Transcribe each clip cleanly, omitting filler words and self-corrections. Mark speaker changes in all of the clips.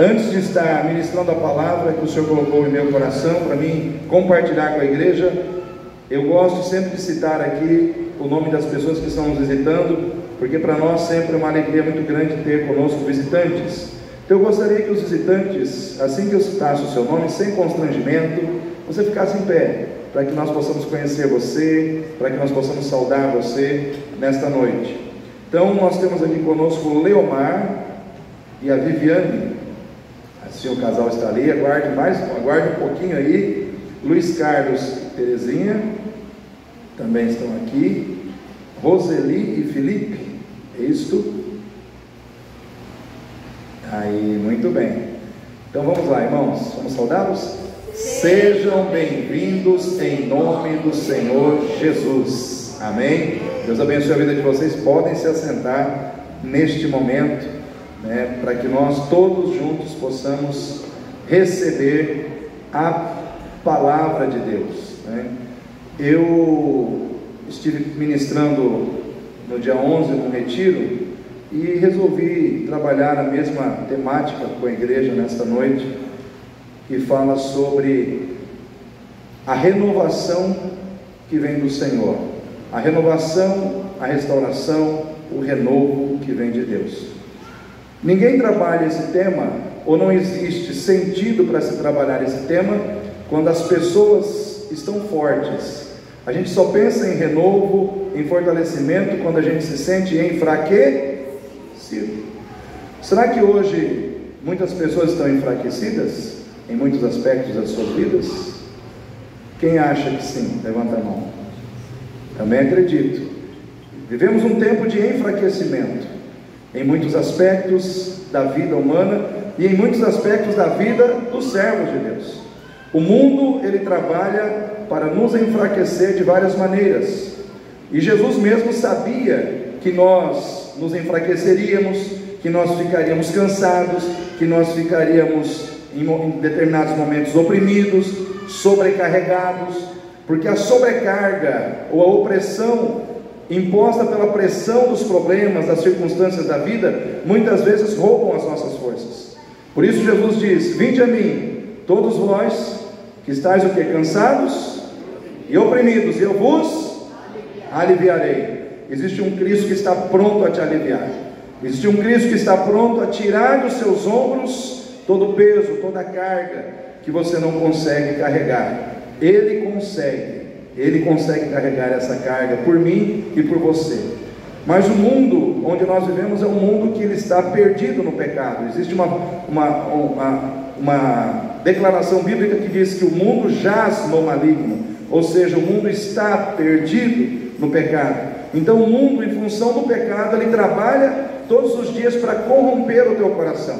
Speaker 1: Antes de estar ministrando a palavra que o Senhor colocou em meu coração para mim compartilhar com a igreja, eu gosto sempre de citar aqui o nome das pessoas que estão nos visitando, porque para nós sempre é uma alegria muito grande ter conosco visitantes. Então eu gostaria que os visitantes, assim que eu citasse o seu nome, sem constrangimento, você ficasse em pé, para que nós possamos conhecer você, para que nós possamos saudar você nesta noite. Então nós temos aqui conosco o Leomar e a Viviane. Assim o casal está ali, aguarde um pouquinho aí. Luiz Carlos e Terezinha também estão aqui. Roseli e Felipe, é isto? Aí, muito bem. Então vamos lá, irmãos, vamos saudá-los? Sejam bem-vindos em nome do Senhor Jesus. Amém? Deus abençoe a vida de vocês. Podem se assentar neste momento, para que nós todos juntos possamos receber a palavra de Deus. Eu estive ministrando no dia 11 num retiro e resolvi trabalhar a mesma temática com a igreja nesta noite, que fala sobre a renovação que vem do Senhor, a renovação, a restauração, o renovo que vem de Deus. Ninguém trabalha esse tema, ou não existe sentido para se trabalhar esse tema, quando as pessoas estão fortes. A gente só pensa em renovo, em fortalecimento, quando a gente se sente enfraquecido. Será que hoje muitas pessoas estão enfraquecidas em muitos aspectos das suas vidas? Quem acha que sim? Levanta a mão. Também acredito. Vivemos um tempo de enfraquecimento em muitos aspectos da vida humana e em muitos aspectos da vida dos servos de Deus. O mundo, ele trabalha para nos enfraquecer de várias maneiras, e Jesus mesmo sabia que nós nos enfraqueceríamos, que nós ficaríamos cansados, que nós ficaríamos em determinados momentos oprimidos, sobrecarregados, porque a sobrecarga ou a opressão imposta pela pressão dos problemas, das circunstâncias da vida, muitas vezes roubam as nossas forças. Por isso Jesus diz: vinde a mim, todos vós que estáis o quê? Cansados e oprimidos, e eu vos aliviarei. Existe um Cristo que está pronto a te aliviar. Existe um Cristo que está pronto a tirar dos seus ombros todo o peso, toda a carga que você não consegue carregar. Ele consegue carregar essa carga por mim e por você. Mas o mundo onde nós vivemos é um mundo que ele está perdido no pecado. Existe uma declaração bíblica que diz que o mundo jaz no maligno, ou seja, o mundo está perdido no pecado. Então o mundo, em função do pecado, ele trabalha todos os dias para corromper o teu coração.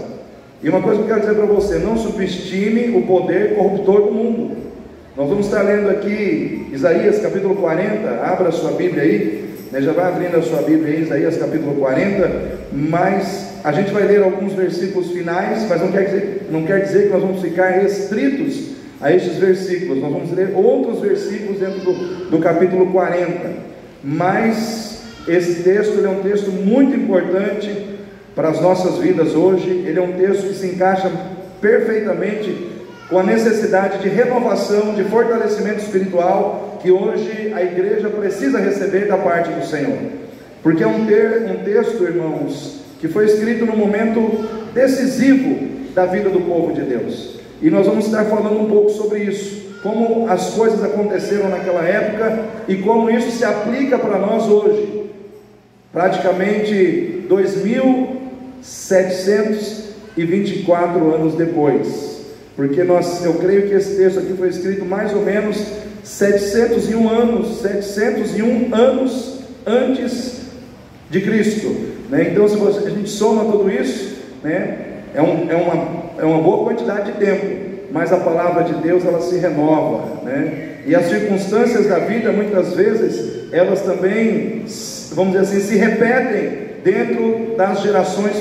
Speaker 1: E uma coisa que eu quero dizer para você: não subestime o poder corruptor do mundo. Nós vamos estar lendo aqui Isaías capítulo 40, abra a sua Bíblia aí, já vai abrindo a sua Bíblia aí, Isaías capítulo 40, mas a gente vai ler alguns versículos finais, mas não quer dizer que nós vamos ficar restritos a estes versículos. Nós vamos ler outros versículos dentro do capítulo 40, mas esse texto ele é um texto muito importante para as nossas vidas hoje. Ele é um texto que se encaixa perfeitamente com a necessidade de renovação, de fortalecimento espiritual que hoje a igreja precisa receber da parte do Senhor, porque é um texto, irmãos, que foi escrito no momento decisivo da vida do povo de Deus, e nós vamos estar falando um pouco sobre isso, como as coisas aconteceram naquela época e como isso se aplica para nós hoje, praticamente 2724 anos depois. Porque eu creio que esse texto aqui foi escrito mais ou menos 701 anos antes de Cristo, Então se a gente soma tudo isso, é uma boa quantidade de tempo, mas a palavra de Deus ela se renova, E as circunstâncias da vida muitas vezes elas também, vamos dizer assim, se repetem dentro das gerações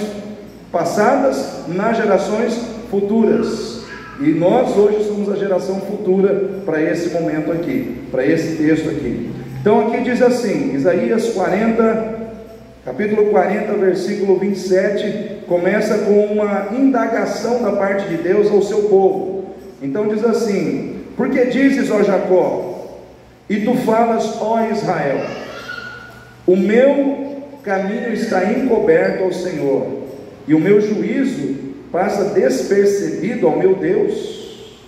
Speaker 1: passadas, nas gerações futuras. E nós hoje somos a geração futura para esse momento aqui, para esse texto aqui. Então aqui diz assim, Isaías 40, Capítulo 40, versículo 27, começa com uma indagação da parte de Deus ao seu povo. Então diz assim: por que dizes, ó Jacó, e tu falas, ó Israel, o meu caminho está encoberto ao Senhor, e o meu juízo passa despercebido ao meu Deus?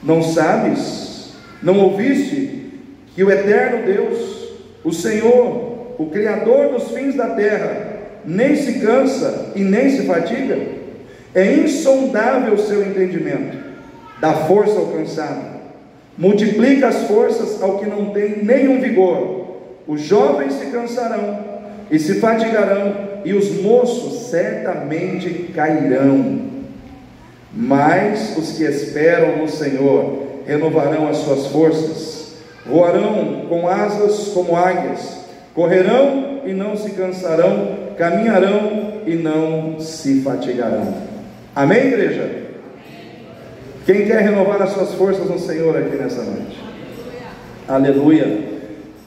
Speaker 1: Não sabes, não ouviste, que o eterno Deus, o Senhor, o Criador dos fins da terra, nem se cansa e nem se fatiga? É insondável o seu entendimento, dá força ao cansado, multiplica as forças ao que não tem nenhum vigor. Os jovens se cansarão e se fatigarão, e os moços certamente cairão. Mas os que esperam no Senhor renovarão as suas forças, voarão com asas como águias, correrão e não se cansarão, caminharão e não se fatigarão. Amém, igreja? Quem quer renovar as suas forças no Senhor aqui nessa noite? Aleluia.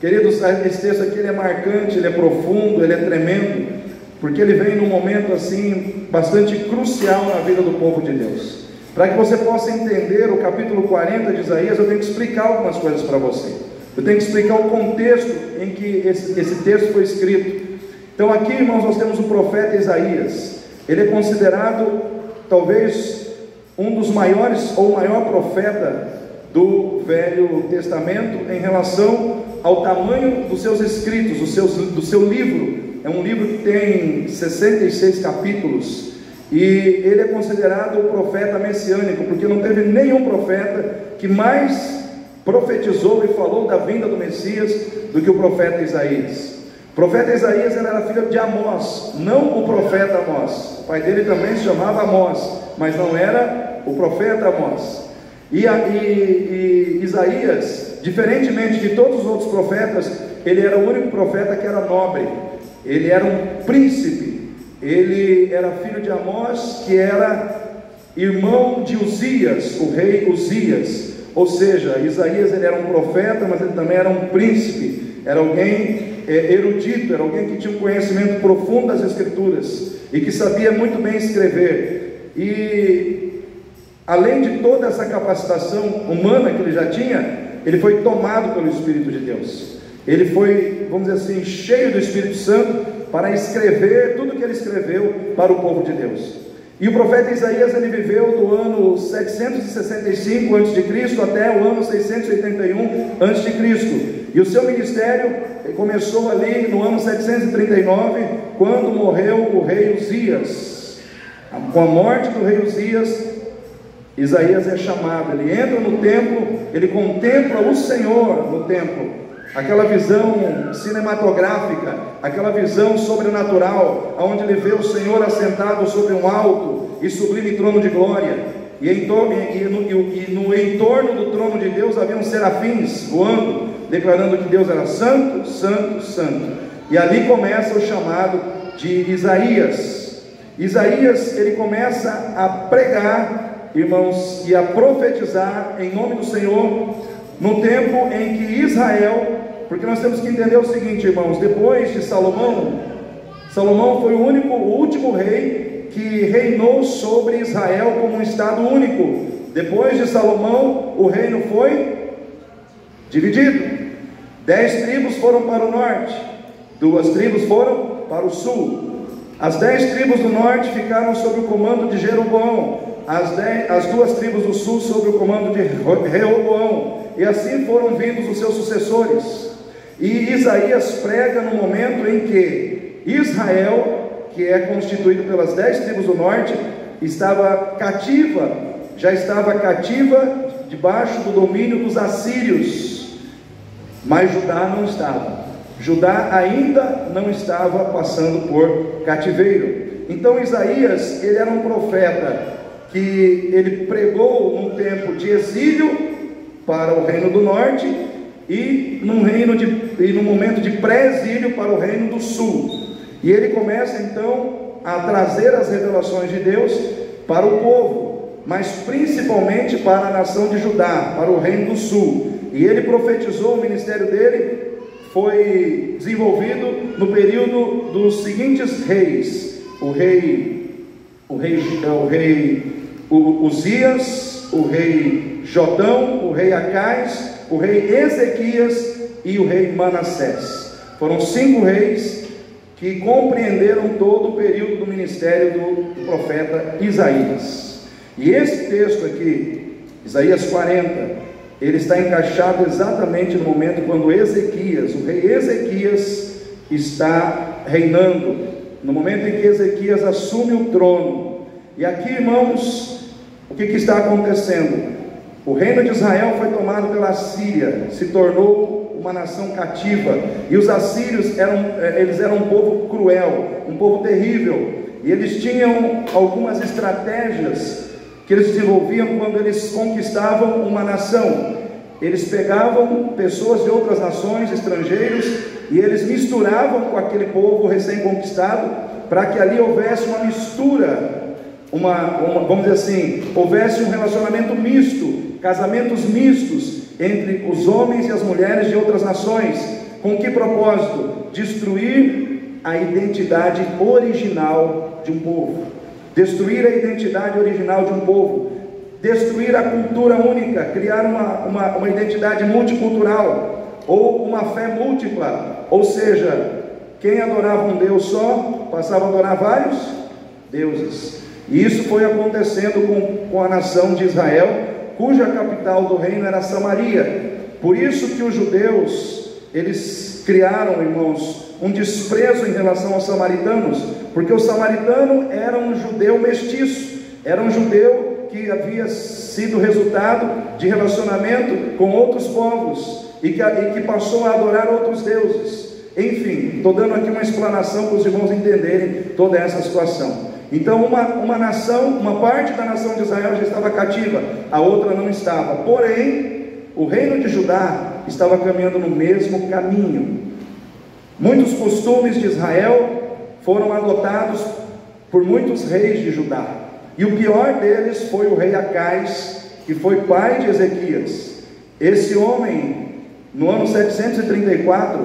Speaker 1: Queridos, esse texto aqui ele é marcante, ele é profundo, ele é tremendo, porque ele vem num momento assim, bastante crucial na vida do povo de Deus. Para que você possa entender o capítulo 40 de Isaías, eu tenho que explicar algumas coisas para você. Eu tenho que explicar o contexto em que esse texto foi escrito. Então aqui, irmãos, nós temos o profeta Isaías. Ele é considerado talvez um dos maiores, ou o maior profeta do Velho Testamento em relação ao tamanho dos seus escritos, do seu livro. É um livro que tem 66 capítulos, e ele é considerado o profeta messiânico, porque não teve nenhum profeta que mais profetizou e falou da vinda do Messias do que o profeta Isaías. O profeta Isaías era filho de Amós, não o profeta Amós. O pai dele também se chamava Amós, mas não era o profeta Amós. E Isaías, diferentemente de todos os outros profetas, ele era o único profeta que era nobre. Ele era um príncipe. Ele era filho de Amós, que era irmão de Uzias, o rei Uzias. Ou seja, Isaías ele era um profeta, mas ele também era um príncipe. Era alguém erudito, era alguém que tinha um conhecimento profundo das Escrituras e que sabia muito bem escrever. E além de toda essa capacitação humana que ele já tinha, ele foi tomado pelo Espírito de Deus. Ele foi, vamos dizer assim, cheio do Espírito Santo para escrever tudo que ele escreveu para o povo de Deus. E o profeta Isaías ele viveu do ano 765 a.C. até o ano 681 a.C. E o seu ministério começou ali no ano 739, quando morreu o rei Uzias. Com a morte do rei Uzias, Isaías é chamado, ele entra no templo, ele contempla o Senhor no templo. Aquela visão cinematográfica, aquela visão sobrenatural, onde ele vê o Senhor assentado sobre um alto e sublime trono de glória, e no entorno do trono de Deus haviam serafins voando, declarando que Deus era santo, santo, santo. E ali começa o chamado de Isaías. Isaías, ele começa a pregar, irmãos, e a profetizar em nome do Senhor, no tempo em que Israel, porque nós temos que entender o seguinte, irmãos, depois de Salomão foi o último rei que reinou sobre Israel como um estado único. Depois de Salomão, o reino foi dividido. 10 tribos foram para o norte, 2 tribos foram para o sul. As 10 tribos do norte ficaram sob o comando de Jeroboão, as 2 tribos do sul sob o comando de Reoboão, e assim foram vindos os seus sucessores. E Isaías prega no momento em que Israel, que é constituído pelas 10 tribos do norte, já estava cativa debaixo do domínio dos assírios, mas Judá não estava. Judá ainda não estava passando por cativeiro. Então Isaías, ele era um profeta que ele pregou num tempo de exílio para o reino do norte e num momento de pré-exílio para o reino do sul. E ele começa então a trazer as revelações de Deus para o povo, mas principalmente para a nação de Judá, para o reino do sul. E ele profetizou, o ministério dele foi desenvolvido no período dos seguintes reis: o rei Uzias, o rei Jotão, o rei Acais, o rei Ezequias e o rei Manassés. Foram 5 reis que compreenderam todo o período do ministério do profeta Isaías. E esse texto aqui, Isaías 40, ele está encaixado exatamente no momento quando Ezequias, o rei Ezequias, está reinando, no momento em que Ezequias assume o trono. E aqui, irmãos, o que está acontecendo? O reino de Israel foi tomado pela Síria, se tornou uma nação cativa, e os assírios eram um povo cruel, um povo terrível, e eles tinham algumas estratégias que eles desenvolviam quando eles conquistavam uma nação. Eles pegavam pessoas de outras nações, estrangeiros, e eles misturavam com aquele povo recém-conquistado, para que ali houvesse uma mistura, vamos dizer assim, houvesse um relacionamento misto, casamentos mistos entre os homens e as mulheres de outras nações. Com que propósito? Destruir a identidade original de um povo, destruir a identidade original de um povo, destruir a cultura única, criar uma identidade multicultural, ou uma fé múltipla, ou seja, quem adorava um Deus só, passava a adorar vários deuses. E isso foi acontecendo com a nação de Israel, cuja capital do reino era Samaria. Por isso que os judeus, eles criaram, irmãos, um desprezo em relação aos samaritanos, porque o samaritano era um judeu mestiço, era um judeu que havia sido resultado de relacionamento com outros povos, e que passou a adorar outros deuses. Enfim, estou dando aqui uma explanação para os irmãos entenderem toda essa situação. Então uma nação, uma parte da nação de Israel já estava cativa, a outra não estava. Porém, o reino de Judá estava caminhando no mesmo caminho. Muitos costumes de Israel foram adotados por muitos reis de Judá, e o pior deles foi o rei Acais, que foi pai de Ezequias. Esse homem, no ano 734,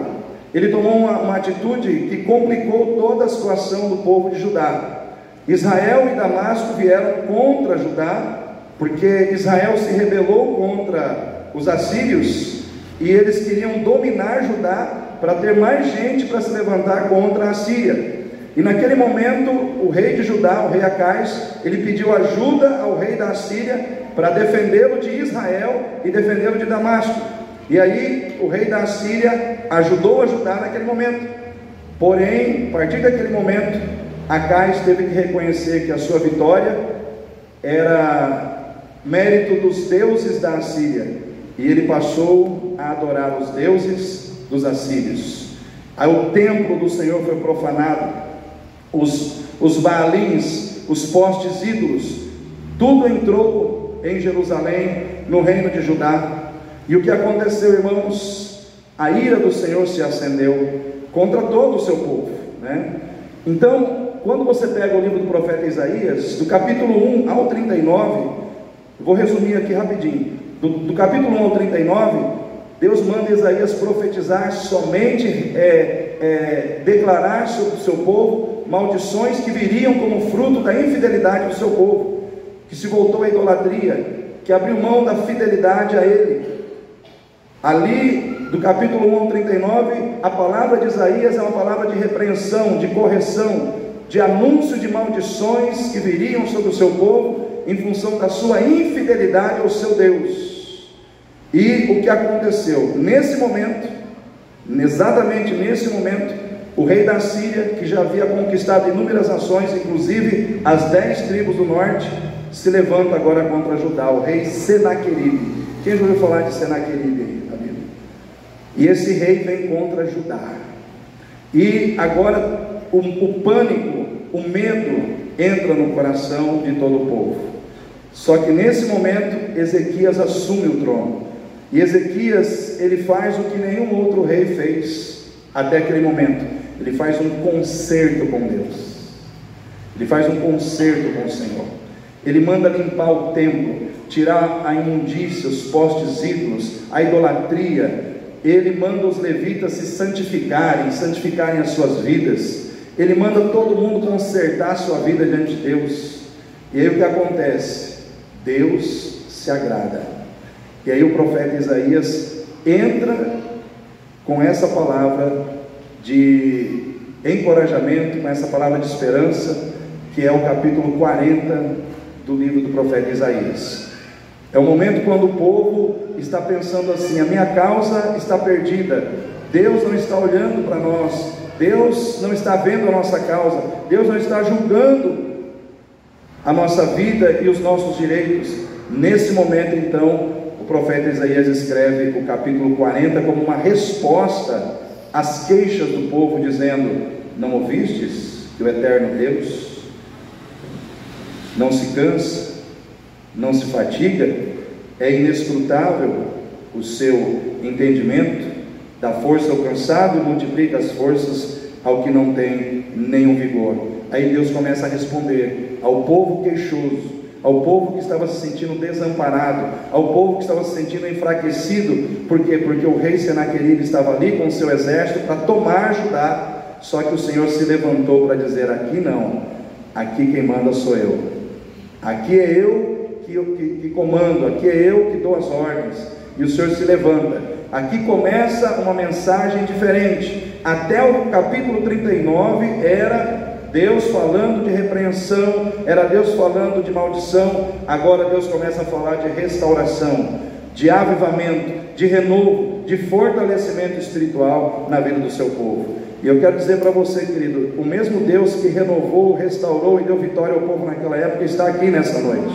Speaker 1: ele tomou uma atitude que complicou toda a situação do povo de Judá. Israel e Damasco vieram contra Judá, porque Israel se rebelou contra os assírios, e eles queriam dominar Judá para ter mais gente para se levantar contra a Síria. E naquele momento, o rei de Judá, o rei Acais, ele pediu ajuda ao rei da Síria para defendê-lo de Israel e defendê-lo de Damasco. E aí o rei da Síria ajudou a Judá naquele momento. Porém, a partir daquele momento, Acais teve que reconhecer que a sua vitória era mérito dos deuses da Assíria, e ele passou a adorar os deuses dos assírios. Aí o templo do Senhor foi profanado, os baalins, os postes ídolos, tudo entrou em Jerusalém, no reino de Judá. E o que aconteceu, irmãos? A ira do Senhor se acendeu contra todo o seu povo, né? Então, quando você pega o livro do profeta Isaías, do capítulo 1 ao 39, eu vou resumir aqui rapidinho. Do capítulo 1 ao 39, Deus manda Isaías profetizar somente, declarar sobre o seu povo maldições que viriam como fruto da infidelidade do seu povo, que se voltou à idolatria, que abriu mão da fidelidade a ele. Ali, do capítulo 1 ao 39, a palavra de Isaías é uma palavra de repreensão, de correção, de anúncio de maldições que viriam sobre o seu povo em função da sua infidelidade ao seu Deus. E o que aconteceu? Nesse momento, exatamente nesse momento, o rei da Síria, que já havia conquistado inúmeras nações, inclusive as 10 tribos do norte, se levanta agora contra Judá, o rei Senaqueribe. Quem já ouviu falar de Senaqueribe aí na Bíblia? E esse rei vem contra Judá. E agora o pânico, o medo entra no coração de todo o povo. Só que nesse momento Ezequias assume o trono. E Ezequias, ele faz o que nenhum outro rei fez até aquele momento. Ele faz um concerto com Deus. Ele faz um concerto com o Senhor. Ele manda limpar o templo, tirar a imundícia, os postes ídolos, a idolatria, Ele manda os levitas se santificarem as suas vidas. Ele manda todo mundo consertar a sua vida diante de Deus. E aí o que acontece? Deus se agrada. E aí o profeta Isaías entra com essa palavra de encorajamento, com essa palavra de esperança, que é o capítulo 40 do livro do profeta Isaías. É o momento quando o povo está pensando assim: a minha causa está perdida, Deus não está olhando para nós, Deus não está vendo a nossa causa, Deus não está julgando a nossa vida e os nossos direitos. Nesse momento então, o profeta Isaías escreve o capítulo 40 como uma resposta às queixas do povo, dizendo: não ouvistes que o eterno Deus não se cansa, não se fatiga, é inescrutável o seu entendimento, dá força ao cansado e multiplica as forças ao que não tem nenhum vigor. Aí Deus começa a responder ao povo queixoso, ao povo que estava se sentindo desamparado, ao povo que estava se sentindo enfraquecido. Por quê? Porque o rei Senaqueribe estava ali com o seu exército para tomar Judá. Só que o Senhor se levantou para dizer: aqui não, aqui quem manda sou eu, aqui é eu que comando, aqui é eu que dou as ordens. E o Senhor se levanta. Aqui começa uma mensagem diferente. Até o capítulo 39 era Deus falando de repreensão, era Deus falando de maldição. Agora Deus começa a falar de restauração, de avivamento, de renovo, de fortalecimento espiritual na vida do seu povo. E eu quero dizer para você, querido, o mesmo Deus que renovou, restaurou e deu vitória ao povo naquela época está aqui nessa noite.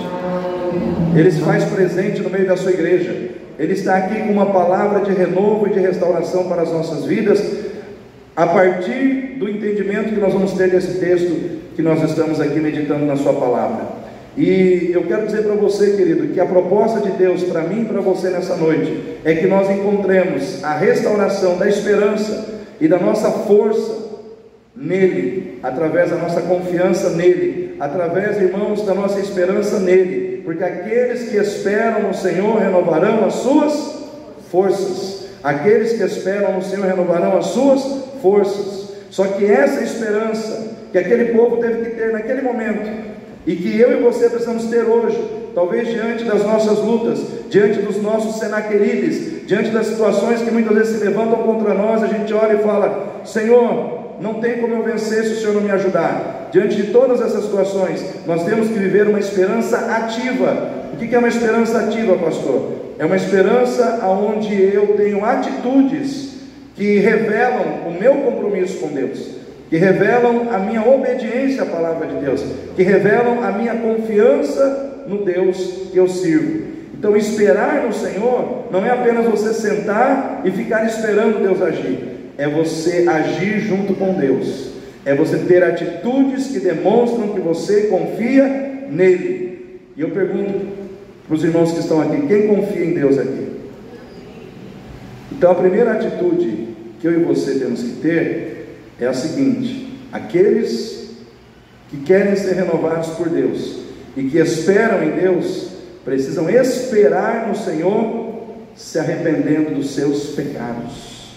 Speaker 1: Ele se faz presente no meio da sua igreja. Ele está aqui com uma palavra de renovo e de restauração para as nossas vidas, a partir do entendimento que nós vamos ter desse texto que nós estamos aqui meditando na sua palavra. E eu quero dizer para você, querido, que a proposta de Deus para mim e para você nessa noite é que nós encontremos a restauração da esperança e da nossa força nele, através da nossa confiança nele, através, irmãos, da nossa esperança nele, porque aqueles que esperam no Senhor renovarão as suas forças. Aqueles que esperam no Senhor renovarão as suas forças. Só que essa esperança que aquele povo teve que ter naquele momento, e que eu e você precisamos ter hoje, talvez diante das nossas lutas, diante dos nossos Senaqueribes, diante das situações que muitas vezes se levantam contra nós, a gente olha e fala: Senhor, não tem como eu vencer se o Senhor não me ajudar. Diante de todas essas situações, nós temos que viver uma esperança ativa. O que é uma esperança ativa, pastor? É uma esperança onde eu tenho atitudes que revelam o meu compromisso com Deus, que revelam a minha obediência à palavra de Deus, que revelam a minha confiança no Deus que eu sirvo. Então, esperar no Senhor não é apenas você sentar e ficar esperando Deus agir, é você agir junto com Deus, é você ter atitudes que demonstram que você confia nele. E eu pergunto para os irmãos que estão aqui: quem confia em Deus aqui? Então a primeira atitude que eu e você temos que ter é a seguinte: aqueles que querem ser renovados por Deus e que esperam em Deus, precisam esperar no Senhor, se arrependendo dos seus pecados,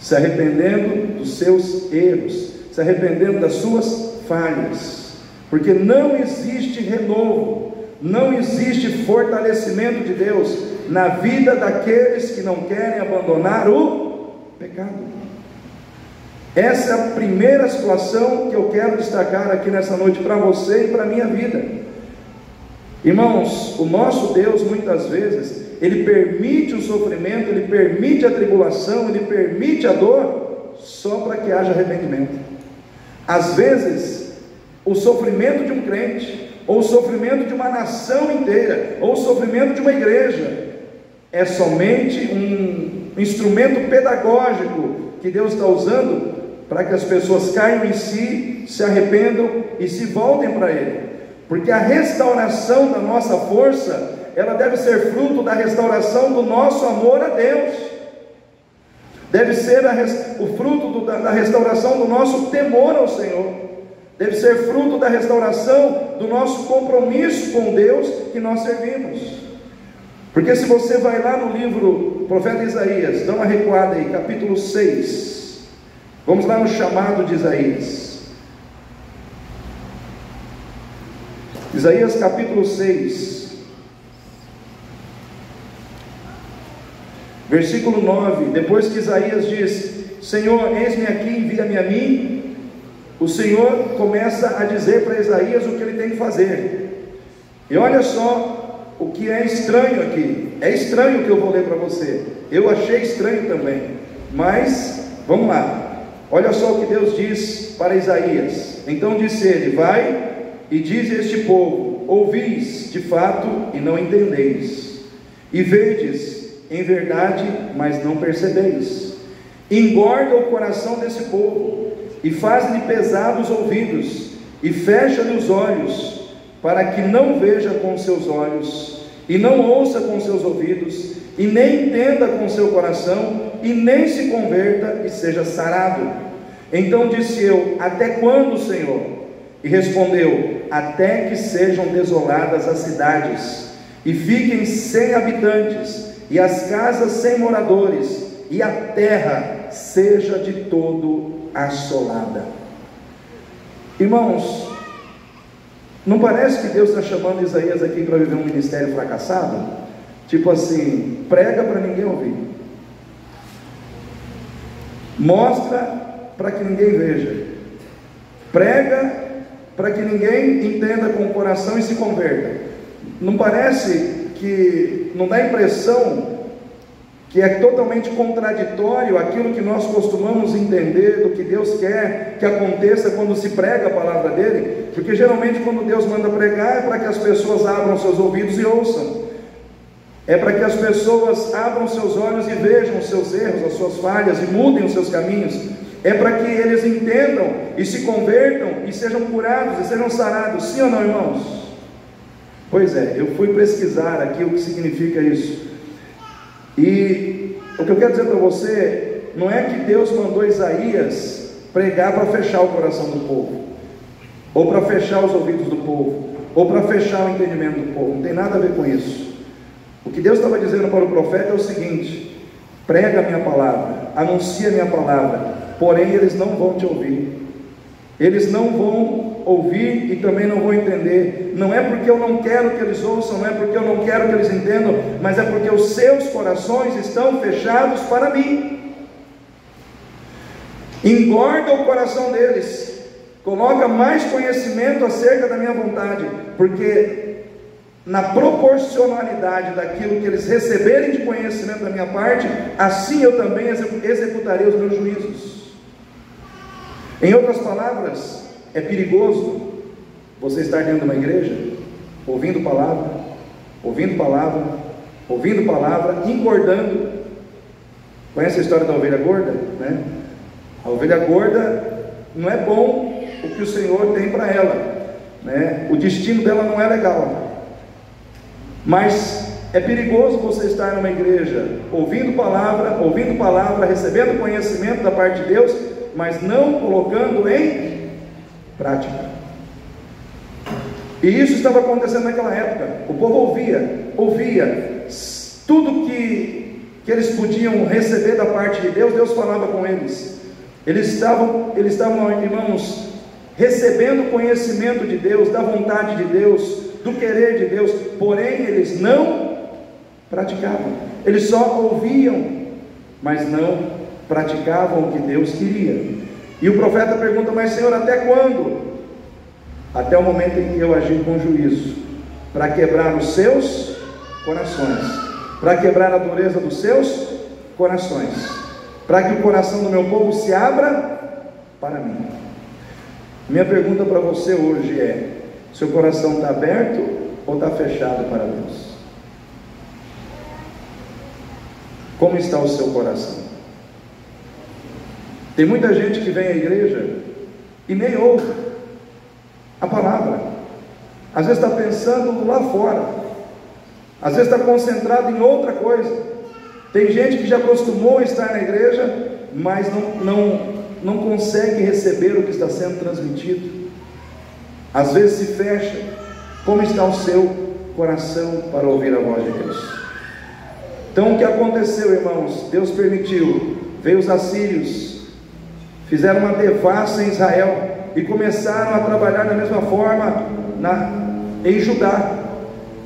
Speaker 1: se arrependendo dos seus erros, se arrependendo das suas falhas, porque não existe renovo, não existe fortalecimento de Deus na vida daqueles que não querem abandonar o pecado. Essa é a primeira situação que eu quero destacar aqui nessa noite para você e para a minha vida. Irmãos, o nosso Deus muitas vezes, Ele permite o sofrimento, Ele permite a tribulação, Ele permite a dor, só para que haja arrependimento. Às vezes, o sofrimento de um crente, ou o sofrimento de uma nação inteira, ou o sofrimento de uma igreja, é somente um instrumento pedagógico que Deus está usando para que as pessoas caiam em si, se arrependam e se voltem para Ele. Porque a restauração da nossa força, ela deve ser fruto da restauração do nosso amor a Deus, deve ser o fruto da restauração do nosso temor ao Senhor, deve ser fruto da restauração do nosso compromisso com Deus que nós servimos. Porque se você vai lá no livro Profeta Isaías, dá uma recuada aí, capítulo 6, vamos lá no chamado de Isaías. Isaías capítulo 6, versículo 9, depois que Isaías diz: Senhor, eis-me aqui, envia-me a mim, o Senhor começa a dizer para Isaías o que ele tem que fazer. E olha só o que é estranho aqui. É estranho o que eu vou ler para você, eu achei estranho também, mas vamos lá. Olha só o que Deus diz para Isaías. Então disse ele: vai e diz a este povo: ouvis de fato e não entendeis, e vedes em verdade, mas não percebeis. Engorda o coração desse povo, e faz-lhe pesados os ouvidos, e fecha-lhe os olhos, para que não veja com seus olhos, e não ouça com seus ouvidos, e nem entenda com seu coração, e nem se converta e seja sarado. Então disse eu: até quando, Senhor? E respondeu: até que sejam desoladas as cidades, e fiquem sem habitantes, e as casas sem moradores, e a terra seja de todo assolada. Irmãos, não parece que Deus está chamando Isaías aqui para viver um ministério fracassado? Tipo assim, prega para ninguém ouvir, mostra para que ninguém veja, prega para que ninguém entenda com o coração e se converta. Não parece que, não dá a impressão que é totalmente contraditório aquilo que nós costumamos entender do que Deus quer que aconteça quando se prega a palavra dele? Porque geralmente quando Deus manda pregar é para que as pessoas abram seus ouvidos e ouçam, é para que as pessoas abram seus olhos e vejam os seus erros, as suas falhas, e mudem os seus caminhos, é para que eles entendam e se convertam e sejam curados e sejam sarados. Sim ou não, irmãos? Pois é, eu fui pesquisar aqui o que significa isso, e o que eu quero dizer para você, não é que Deus mandou Isaías pregar para fechar o coração do povo, ou para fechar os ouvidos do povo, ou para fechar o entendimento do povo. Não tem nada a ver com isso. O que Deus estava dizendo para o profeta é o seguinte: prega a minha palavra, anuncia a minha palavra, porém eles não vão te ouvir, eles não vão ouvir e também não vão entender. Não é porque eu não quero que eles ouçam, não é porque eu não quero que eles entendam, mas é porque os seus corações estão fechados para mim. Engorda o coração deles, coloca mais conhecimento acerca da minha vontade, porque na proporcionalidade daquilo que eles receberem de conhecimento da minha parte, assim eu também executarei os meus juízos. Em outras palavras, é perigoso você estar dentro de uma igreja, ouvindo palavra, ouvindo palavra, ouvindo palavra, engordando. Conhece a história da ovelha gorda, né? A ovelha gorda, não é bom o que o Senhor tem para ela, né? O destino dela não é legal, mas é perigoso você estar numa igreja, ouvindo palavra, recebendo conhecimento da parte de Deus, mas não colocando em prática. E isso estava acontecendo naquela época. O povo ouvia tudo que eles podiam receber da parte de Deus. Deus falava com eles. Eles estavam, irmãos, recebendo conhecimento de Deus, da vontade de Deus, do querer de Deus, porém eles não praticavam. Eles só ouviam, mas não praticavam o que Deus queria. E o profeta pergunta: mas Senhor, até quando? Até o momento em que eu agir com juízo, para quebrar os seus corações, para quebrar a dureza dos seus corações, para que o coração do meu povo se abra para mim. Minha pergunta para você hoje é: seu coração está aberto ou está fechado para Deus? Como está o seu coração? Tem muita gente que vem à igreja e nem ouve a palavra. Às vezes está pensando lá fora, às vezes está concentrado em outra coisa. Tem gente que já acostumou a estar na igreja, mas não consegue receber o que está sendo transmitido. Às vezes se fecha. Como está o seu coração para ouvir a voz de Deus? Então o que aconteceu, irmãos? Deus permitiu, veio os assírios, fizeram uma devassa em Israel e começaram a trabalhar da mesma forma em Judá.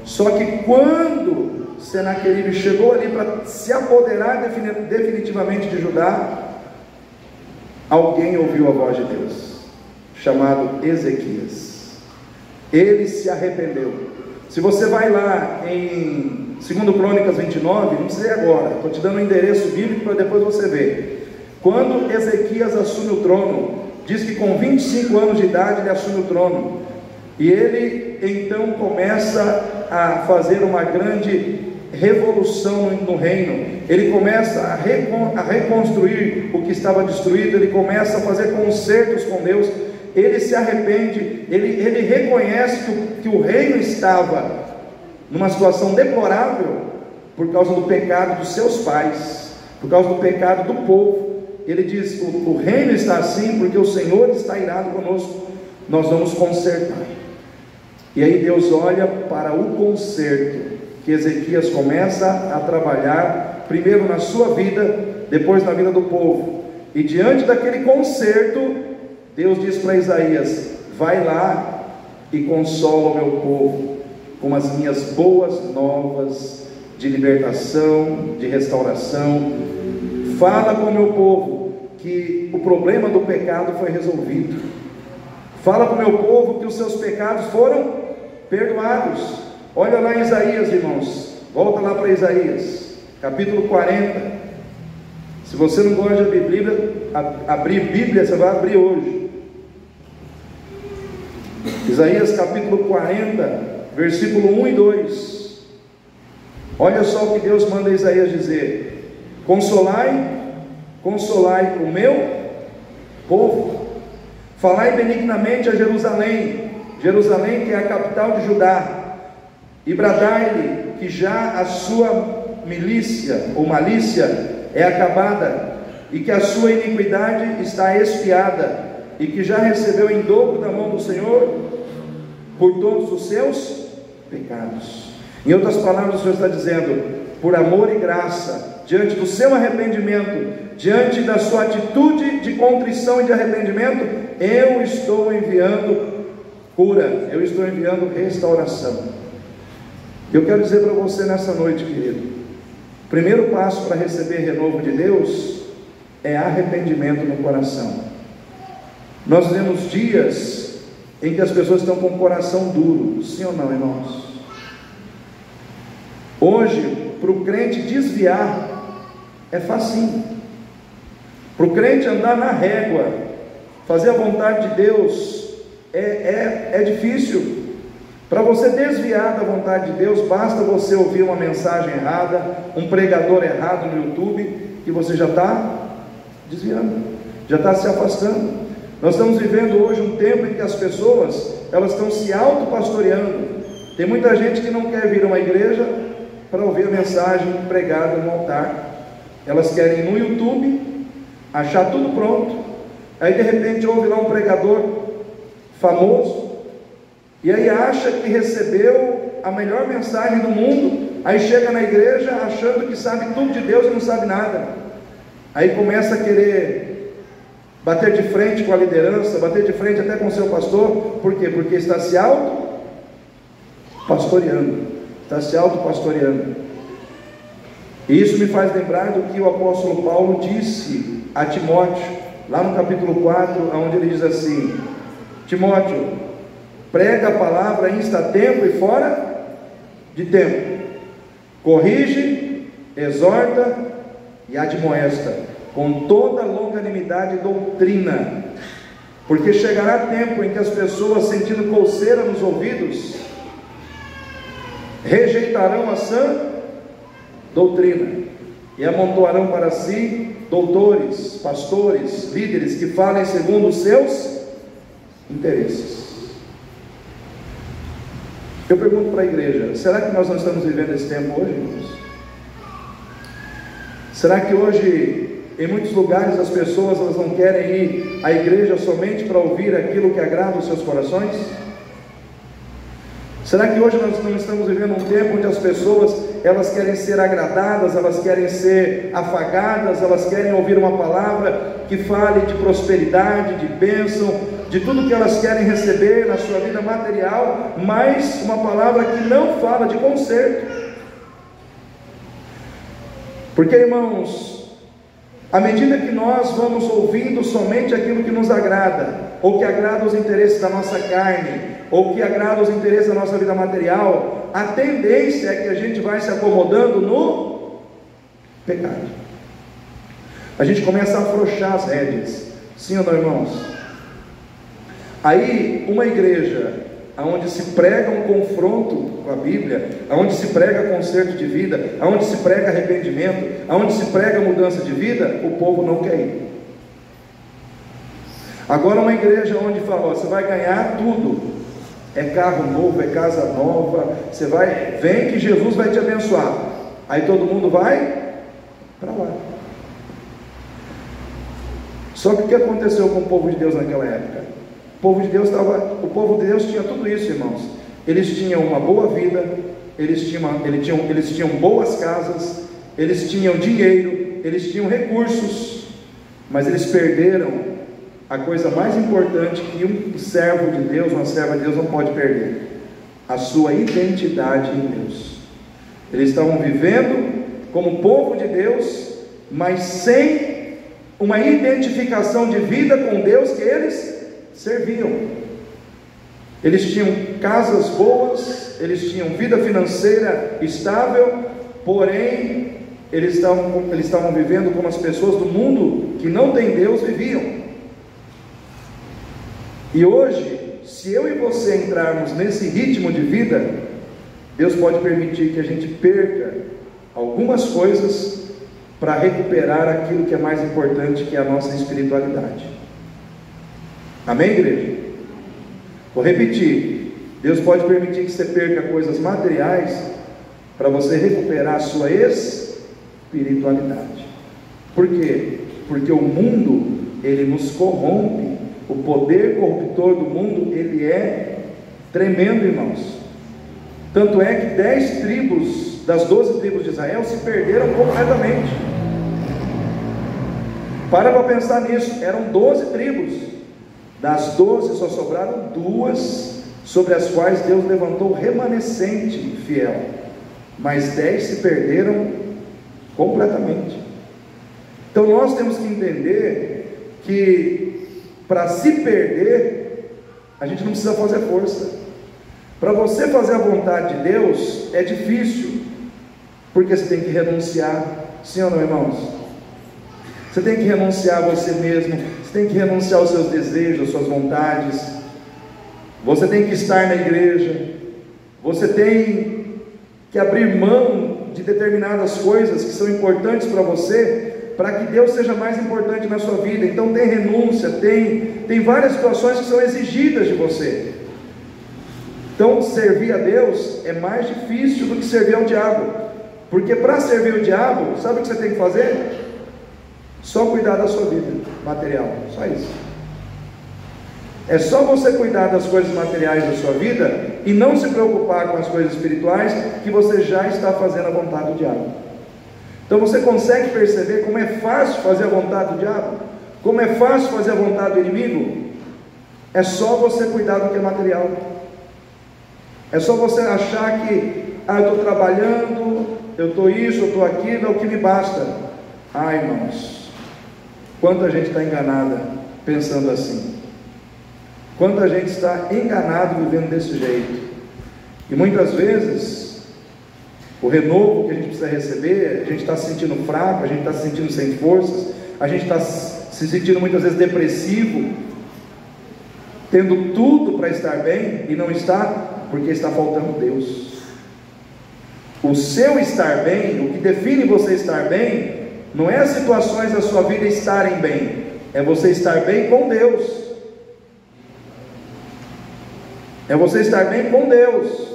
Speaker 1: Só que quando Senaqueribe chegou ali para se apoderar definitivamente de Judá, alguém ouviu a voz de Deus, chamado Ezequias. Ele se arrependeu. Se você vai lá em 2 Crônicas 29, não precisa ir agora, estou te dando um endereço bíblico para depois você ver. Quando Ezequias assume o trono, diz que com 25 anos de idade ele assume o trono, e ele então começa a fazer uma grande revolução no reino. Ele começa a reconstruir o que estava destruído, ele começa a fazer concertos com Deus, ele se arrepende, ele reconhece que o reino estava numa situação deplorável por causa do pecado dos seus pais, por causa do pecado do povo. Ele diz: o reino está assim porque o Senhor está irado conosco, nós vamos consertar. E aí Deus olha para o conserto que Ezequias começa a trabalhar, primeiro na sua vida, depois na vida do povo. E diante daquele conserto, Deus diz para Isaías: vai lá e consola o meu povo com as minhas boas novas de libertação, de restauração. Fala com o meu povo que o problema do pecado foi resolvido. Fala para o meu povo que os seus pecados foram perdoados. Olha lá em Isaías, irmãos, volta lá para Isaías, capítulo 40. Se você não gosta de abrir Bíblia, você vai abrir hoje. Isaías capítulo 40, versículo 1 e 2. Olha só o que Deus manda Isaías dizer: consolai o meu povo, falai benignamente a Jerusalém, que é a capital de Judá, e bradai-lhe que já a sua milícia ou malícia é acabada, e que a sua iniquidade está expiada, e que já recebeu em dobro da mão do Senhor por todos os seus pecados. Em outras palavras, o Senhor está dizendo: por amor e graça, diante do seu arrependimento, diante da sua atitude de contrição e de arrependimento, eu estou enviando cura, eu estou enviando restauração. Eu quero dizer para você nessa noite, querido, o primeiro passo para receber renovo de Deus é arrependimento no coração. Nós vivemos dias em que as pessoas estão com o coração duro, sim ou não, irmãos? Hoje, para o crente desviar é facinho. Para o crente andar na régua, fazer a vontade de Deus é difícil. Para você desviar da vontade de Deus, basta você ouvir uma mensagem errada, um pregador errado no YouTube, que você já está desviando, já está se afastando. Nós estamos vivendo hoje um tempo em que as pessoas, elas estão se autopastoreando. Tem muita gente que não quer vir a uma igreja para ouvir a mensagem pregada no altar. Elas querem ir no YouTube, achar tudo pronto, aí de repente ouve lá um pregador famoso, e aí acha que recebeu a melhor mensagem do mundo, aí chega na igreja achando que sabe tudo de Deus e não sabe nada, aí começa a querer bater de frente com a liderança, bater de frente até com o seu pastor. Por quê? Porque está se auto-pastoreando, e isso me faz lembrar do que o apóstolo Paulo disse a Timóteo, lá no capítulo 4, onde ele diz assim: Timóteo, prega a palavra insta tempo e fora de tempo, corrige, exorta e admoesta com toda longanimidade e doutrina, porque chegará tempo em que as pessoas, sentindo coceira nos ouvidos, rejeitarão a sã doutrina e amontoarão para si doutores, pastores, líderes que falem segundo os seus interesses. Eu pergunto para a igreja: será que nós não estamos vivendo esse tempo hoje, irmãos? Será que hoje, em muitos lugares, as pessoas elas não querem ir à igreja somente para ouvir aquilo que agrada os seus corações? Será que hoje nós não estamos vivendo um tempo onde as pessoas, elas querem ser agradadas, elas querem ser afagadas, elas querem ouvir uma palavra que fale de prosperidade, de bênção, de tudo que elas querem receber na sua vida material, mas uma palavra que não fala de conserto? Porque, irmãos, à medida que nós vamos ouvindo somente aquilo que nos agrada, ou que agrada os interesses da nossa carne, ou que agrada os interesses da nossa vida material, a tendência é que a gente vai se acomodando no pecado. A gente começa a afrouxar as rédeas, sim ou não, irmãos? Aí, uma igreja onde se prega um confronto com a Bíblia, onde se prega conserto de vida, onde se prega arrependimento, onde se prega mudança de vida, o povo não quer ir. Agora, uma igreja onde fala, ó, você vai ganhar tudo, é carro novo, é casa nova, você vai, vem que Jesus vai te abençoar, aí todo mundo vai para lá. Só que o que aconteceu com o povo de Deus naquela época? O povo de Deus tinha tudo isso, irmãos. Eles tinham uma boa vida, eles tinham boas casas, eles tinham dinheiro, eles tinham recursos, mas eles perderam a coisa mais importante que um servo de Deus, uma serva de Deus não pode perder: a sua identidade em Deus. Eles estavam vivendo como povo de Deus, mas sem uma identificação de vida com Deus que eles serviam. Eles tinham casas boas, eles tinham vida financeira estável, porém eles estavam vivendo como as pessoas do mundo que não tem Deus viviam. E hoje, se eu e você entrarmos nesse ritmo de vida, Deus pode permitir que a gente perca algumas coisas para recuperar aquilo que é mais importante, que é a nossa espiritualidade. Amém, igreja? Vou repetir: Deus pode permitir que você perca coisas materiais para você recuperar a sua espiritualidade. Por quê? Porque o mundo, ele nos corrompe. O poder corruptor do mundo, ele é tremendo, irmãos. Tanto é que 10 tribos das 12 tribos de Israel se perderam completamente. Para pensar nisso, eram 12 tribos. Das 12 só sobraram 2, sobre as quais Deus levantou remanescente fiel, mas 10 se perderam completamente. Então nós temos que entender que para se perder, a gente não precisa fazer força. Para você fazer a vontade de Deus é difícil, porque você tem que renunciar, sim ou não, irmãos? Você tem que renunciar a você mesmo, você tem que renunciar aos seus desejos, às suas vontades, você tem que estar na igreja, você tem que abrir mão de determinadas coisas que são importantes para você, para que Deus seja mais importante na sua vida. Então tem renúncia, tem várias situações que são exigidas de você. Então servir a Deus é mais difícil do que servir ao diabo, porque para servir o diabo, sabe o que você tem que fazer? Só cuidar da sua vida material, só isso. É só você cuidar das coisas materiais da sua vida e não se preocupar com as coisas espirituais, que você já está fazendo a vontade do diabo. Então você consegue perceber como é fácil fazer a vontade do diabo? Como é fácil fazer a vontade do inimigo? É só você cuidar do que é material. É só você achar que, eu estou trabalhando, eu estou isso, eu estou aquilo, é o que me basta. Irmãos, quanta gente está enganada pensando assim. Quanta gente está enganado vivendo desse jeito. E muitas vezes o renovo que a gente precisa receber, a gente está se sentindo fraco, a gente está se sentindo sem forças, a gente está se sentindo muitas vezes depressivo, tendo tudo para estar bem e não está, porque está faltando Deus. O seu estar bem, o que define você estar bem, não é as situações da sua vida estarem bem, é você estar bem com Deus. É você estar bem com Deus.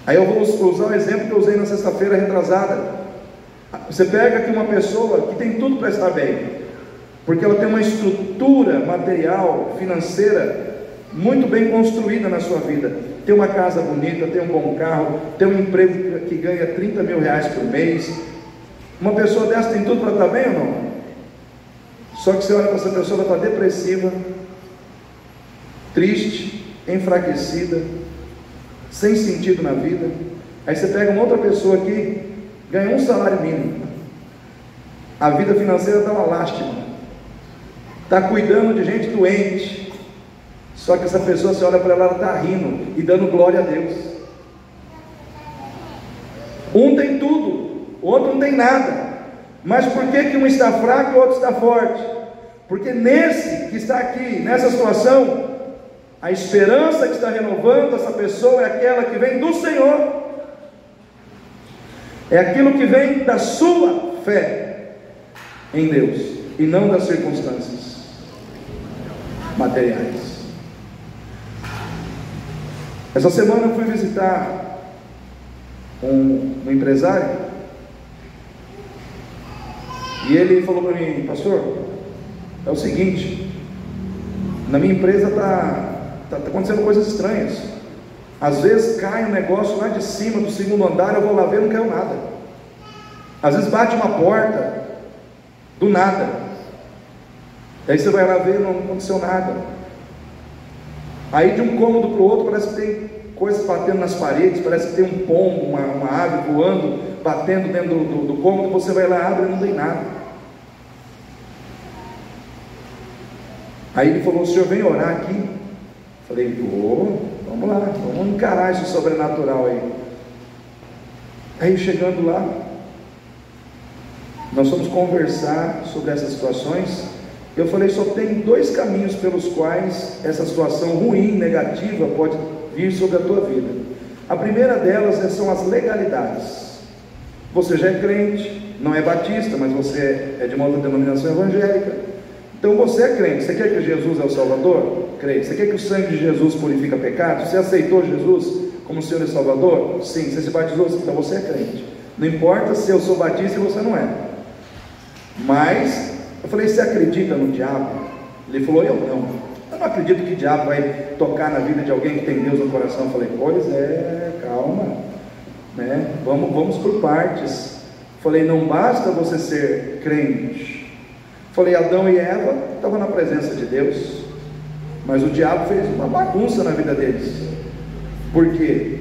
Speaker 1: Aí eu vou usar o exemplo que eu usei na sexta-feira retrasada. Você pega aqui uma pessoa que tem tudo para estar bem, porque ela tem uma estrutura material, financeira, muito bem construída na sua vida, ter uma casa bonita, ter um bom carro, ter um emprego que ganha 30 mil reais por mês. Uma pessoa dessa tem tudo para estar bem ou não? Só que você olha para essa pessoa, ela está depressiva, triste, enfraquecida, sem sentido na vida. Aí você pega uma outra pessoa que ganha um salário mínimo, a vida financeira está uma lástima, está cuidando de gente doente, só que essa pessoa, você olha para ela, ela está rindo e dando glória a Deus. Um tem tudo, o outro não tem nada. Mas por que um está fraco e o outro está forte? Porque nesse que está aqui, nessa situação, a esperança que está renovando essa pessoa é aquela que vem do Senhor, é aquilo que vem da sua fé em Deus, e não das circunstâncias materiais. Essa semana eu fui visitar um empresário, e ele falou para mim: pastor, é o seguinte, na minha empresa está acontecendo coisas estranhas. Às vezes cai um negócio lá de cima do segundo andar, eu vou lá ver, não caiu nada. Às vezes bate uma porta do nada, aí você vai lá ver, não aconteceu nada. Aí de um cômodo para o outro parece que tem coisas batendo nas paredes, parece que tem um pombo, uma ave voando, batendo dentro do cômodo. Você vai lá, abre e não tem nada. Aí ele falou: o senhor vem orar aqui? Falei: vamos lá, vamos encarar esse sobrenatural aí. Aí chegando lá, nós fomos conversar sobre essas situações. Eu falei: só tem dois caminhos pelos quais essa situação ruim, negativa, pode vir sobre a tua vida. A primeira delas são as legalidades. Você já é crente, não é batista, mas você é de uma outra denominação evangélica. Então você é crente. Você quer que Jesus é o Salvador? Crente. Você quer que o sangue de Jesus purifica pecados? Você aceitou Jesus como Senhor e Salvador? Sim. Você se batizou? Então você é crente. Não importa se eu sou batista e você não é. Mas eu falei: você acredita no diabo? Ele falou: eu não acredito que o diabo vai tocar na vida de alguém que tem Deus no coração. Eu falei: pois é, calma, né? Vamos por partes. Eu falei: não basta você ser crente. Eu falei: Adão e Eva estavam na presença de Deus, mas o diabo fez uma bagunça na vida deles. Por quê?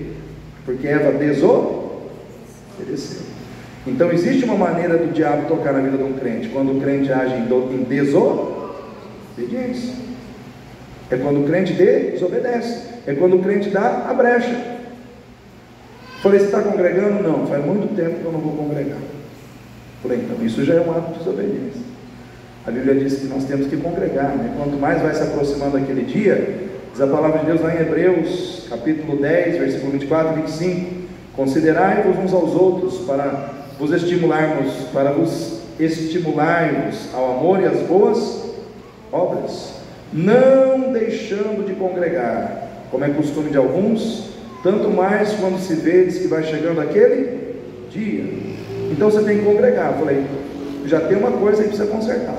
Speaker 1: Porque Eva desobedeceu. Então existe uma maneira do diabo tocar na vida de um crente, quando o crente age em desobediência. É quando o crente desobedece, é quando o crente dá a brecha. Falei: você está congregando? Não, faz muito tempo que eu não vou congregar. Falei: então isso já é um ato de desobediência. A Bíblia diz que nós temos que congregar, né? Quanto mais vai se aproximando aquele dia, diz a palavra de Deus lá em Hebreus, capítulo 10, versículo 24 e 25: considerai-vos uns aos outros para vos estimularmos ao amor e às boas obras, não deixando de congregar, como é costume de alguns, tanto mais quando se vê que vai chegando aquele dia. Então você tem que congregar. Eu falei: já tem uma coisa que precisa consertar: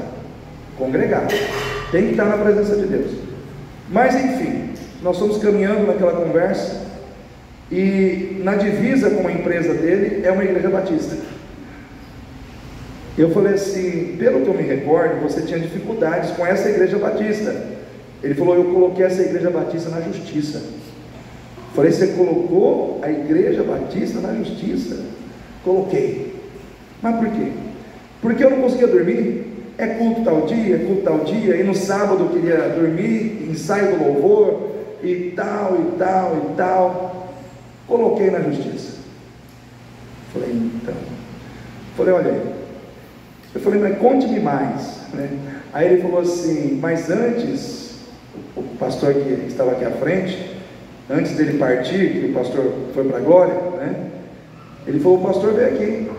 Speaker 1: congregar, tem que estar na presença de Deus. Mas enfim, nós fomos caminhando naquela conversa, e na divisa com a empresa dele é uma igreja batista. Eu falei assim: pelo que eu me recordo, você tinha dificuldades com essa igreja batista. Ele falou: eu coloquei essa igreja batista na justiça. Eu falei: você colocou a igreja batista na justiça? Coloquei. Mas por quê? Porque eu não conseguia dormir. É culto tal dia, e no sábado eu queria dormir, ensaio do louvor, e tal. Coloquei na justiça. Falei: então. Falei: olha aí. Eu falei: mas conte-me mais, né? Aí ele falou assim: mas antes, o pastor que estava aqui à frente, antes dele partir, que o pastor foi para a glória, né? Ele falou: o pastor veio aqui,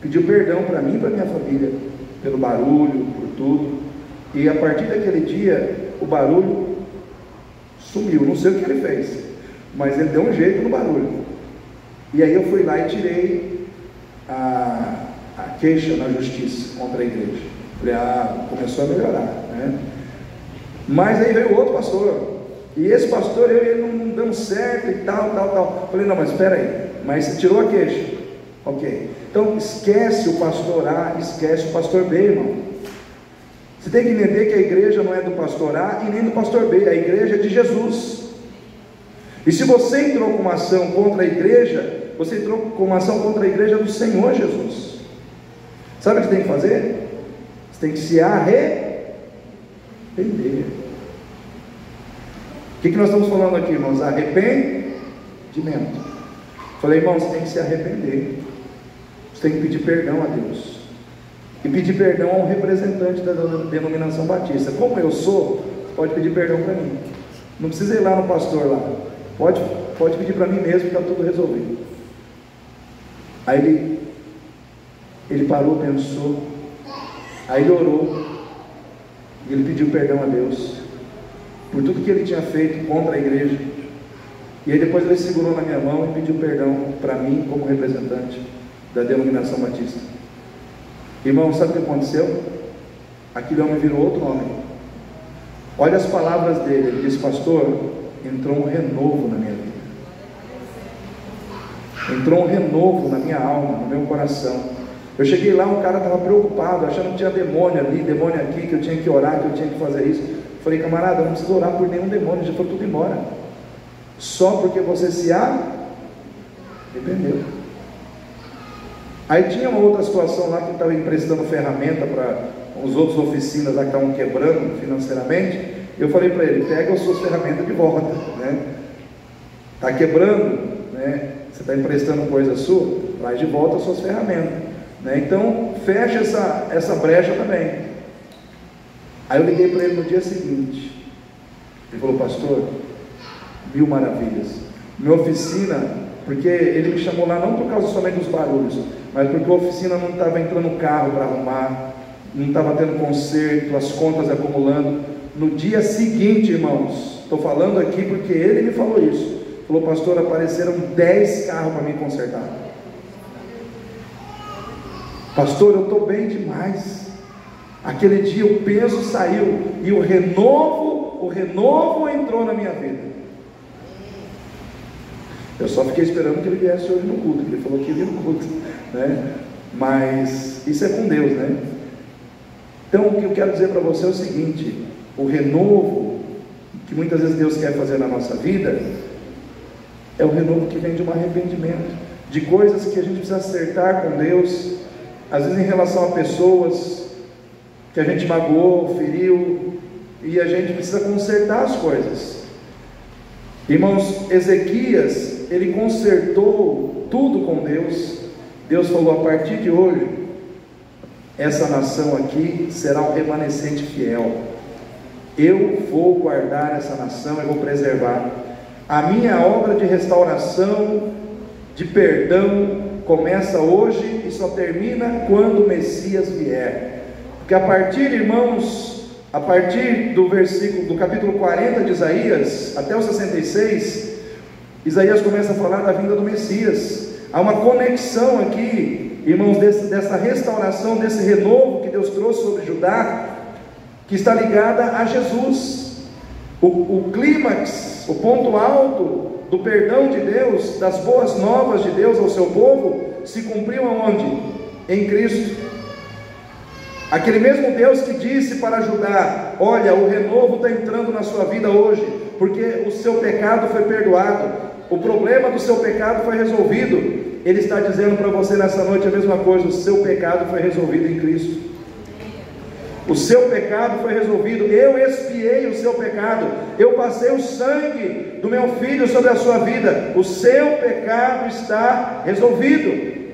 Speaker 1: pediu perdão para mim e para minha família, pelo barulho, por tudo, e a partir daquele dia, o barulho sumiu. Não sei o que ele fez, mas ele deu um jeito no barulho. E aí eu fui lá e tirei a queixa na justiça contra a igreja. Falei: começou a melhorar, né? Mas aí veio outro pastor, e esse pastor, eu e ele não damos certo e tal. Falei, não, mas espera aí, mas você tirou a queixa, ok, então esquece o pastor A, esquece o pastor B, irmão. Você tem que entender que a igreja não é do pastor A e nem do pastor B, a igreja é de Jesus. E se você entrou com uma ação contra a igreja, você entrou com uma ação contra a igreja do Senhor Jesus. Sabe o que você tem que fazer? Você tem que se arrepender. O que nós estamos falando aqui, irmãos? Arrependimento. Falei, irmão, você tem que se arrepender. Você tem que pedir perdão a Deus. E pedir perdão a um representante da denominação batista. Como eu sou, pode pedir perdão para mim. Não precisa ir lá no pastor lá. Pode pedir para mim mesmo que está tudo resolvido. Aí ele parou, pensou, aí ele orou, e ele pediu perdão a Deus por tudo que ele tinha feito contra a igreja. E aí depois ele segurou na minha mão e pediu perdão para mim como representante da denominação batista. Irmão, sabe o que aconteceu? Aquele homem virou outro homem. Olha as palavras dele. Ele disse, pastor, entrou um renovo na minha vida, entrou um renovo na minha alma, no meu coração. Eu cheguei lá, um cara estava preocupado, achando que tinha demônio ali, demônio aqui, que eu tinha que orar, que eu tinha que fazer isso. Falei, camarada, não precisa orar por nenhum demônio, já foi tudo embora, só porque você se arrependeu. Aí tinha uma outra situação lá que estava emprestando ferramenta para os outros oficinas lá que estavam quebrando financeiramente. Eu falei para ele, pega as suas ferramentas de volta, né? Está quebrando, né? Você está emprestando coisa sua, traz de volta as suas ferramentas, né? Então fecha essa brecha também. Aí eu liguei para ele no dia seguinte. Ele falou, pastor, 1000 maravilhas. Minha oficina, porque ele me chamou lá não por causa somente dos barulhos, mas porque a oficina não estava entrando carro para arrumar, não estava tendo conserto, as contas acumulando. No dia seguinte, irmãos, estou falando aqui porque ele me falou isso. Falou, pastor, apareceram 10 carros para me consertar. Pastor, eu estou bem demais. Aquele dia o peso saiu e o renovo entrou na minha vida. Eu só fiquei esperando que ele viesse hoje no culto, que ele falou que ele ia no culto, né? Mas isso é com Deus, né? Então o que eu quero dizer para você é o seguinte: o renovo que muitas vezes Deus quer fazer na nossa vida é o renovo que vem de um arrependimento, de coisas que a gente precisa acertar com Deus, às vezes em relação a pessoas que a gente magoou, feriu, e a gente precisa consertar as coisas. Irmãos, Ezequias, ele consertou tudo com Deus. Deus falou, a partir de hoje, essa nação aqui será um remanescente fiel. Eu vou guardar essa nação, eu vou preservar. A minha obra de restauração, de perdão, começa hoje e só termina quando o Messias vier. Porque a partir, irmãos, a partir do capítulo 40 de Isaías, até o 66, Isaías começa a falar da vinda do Messias. Há uma conexão aqui, irmãos, dessa restauração, desse renovo que Deus trouxe sobre Judá, que está ligada a Jesus. O clímax, o ponto alto do perdão de Deus, das boas novas de Deus ao seu povo, se cumpriu aonde? Em Cristo. Aquele mesmo Deus que disse para Judá, olha, o renovo está entrando na sua vida hoje, porque o seu pecado foi perdoado, o problema do seu pecado foi resolvido. Ele está dizendo para você nessa noite a mesma coisa, o seu pecado foi resolvido em Cristo. O seu pecado foi resolvido, eu expiei o seu pecado, eu passei o sangue do meu filho sobre a sua vida, o seu pecado está resolvido.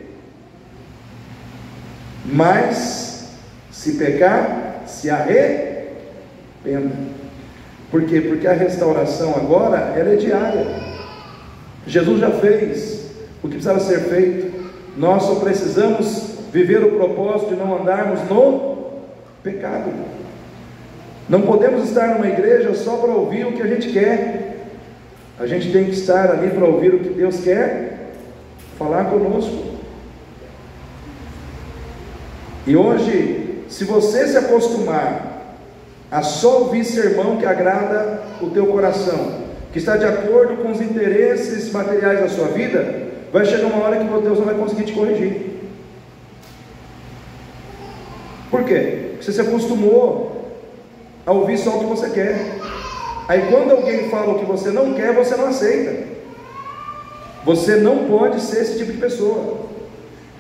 Speaker 1: Mas, se pecar, se arrependa. Por quê? Porque a restauração agora, ela é diária. Jesus já fez o que precisava ser feito, nós só precisamos viver o propósito de não andarmos no pecado. Não podemos estar numa igreja só para ouvir o que a gente quer. A gente tem que estar ali para ouvir o que Deus quer falar conosco. E hoje, se você se acostumar a só ouvir sermão que agrada o teu coração, que está de acordo com os interesses materiais da sua vida, vai chegar uma hora que Deus não vai conseguir te corrigir. Por quê? Porque você se acostumou a ouvir só o que você quer. Aí quando alguém fala o que você não quer, você não aceita. Você não pode ser esse tipo de pessoa.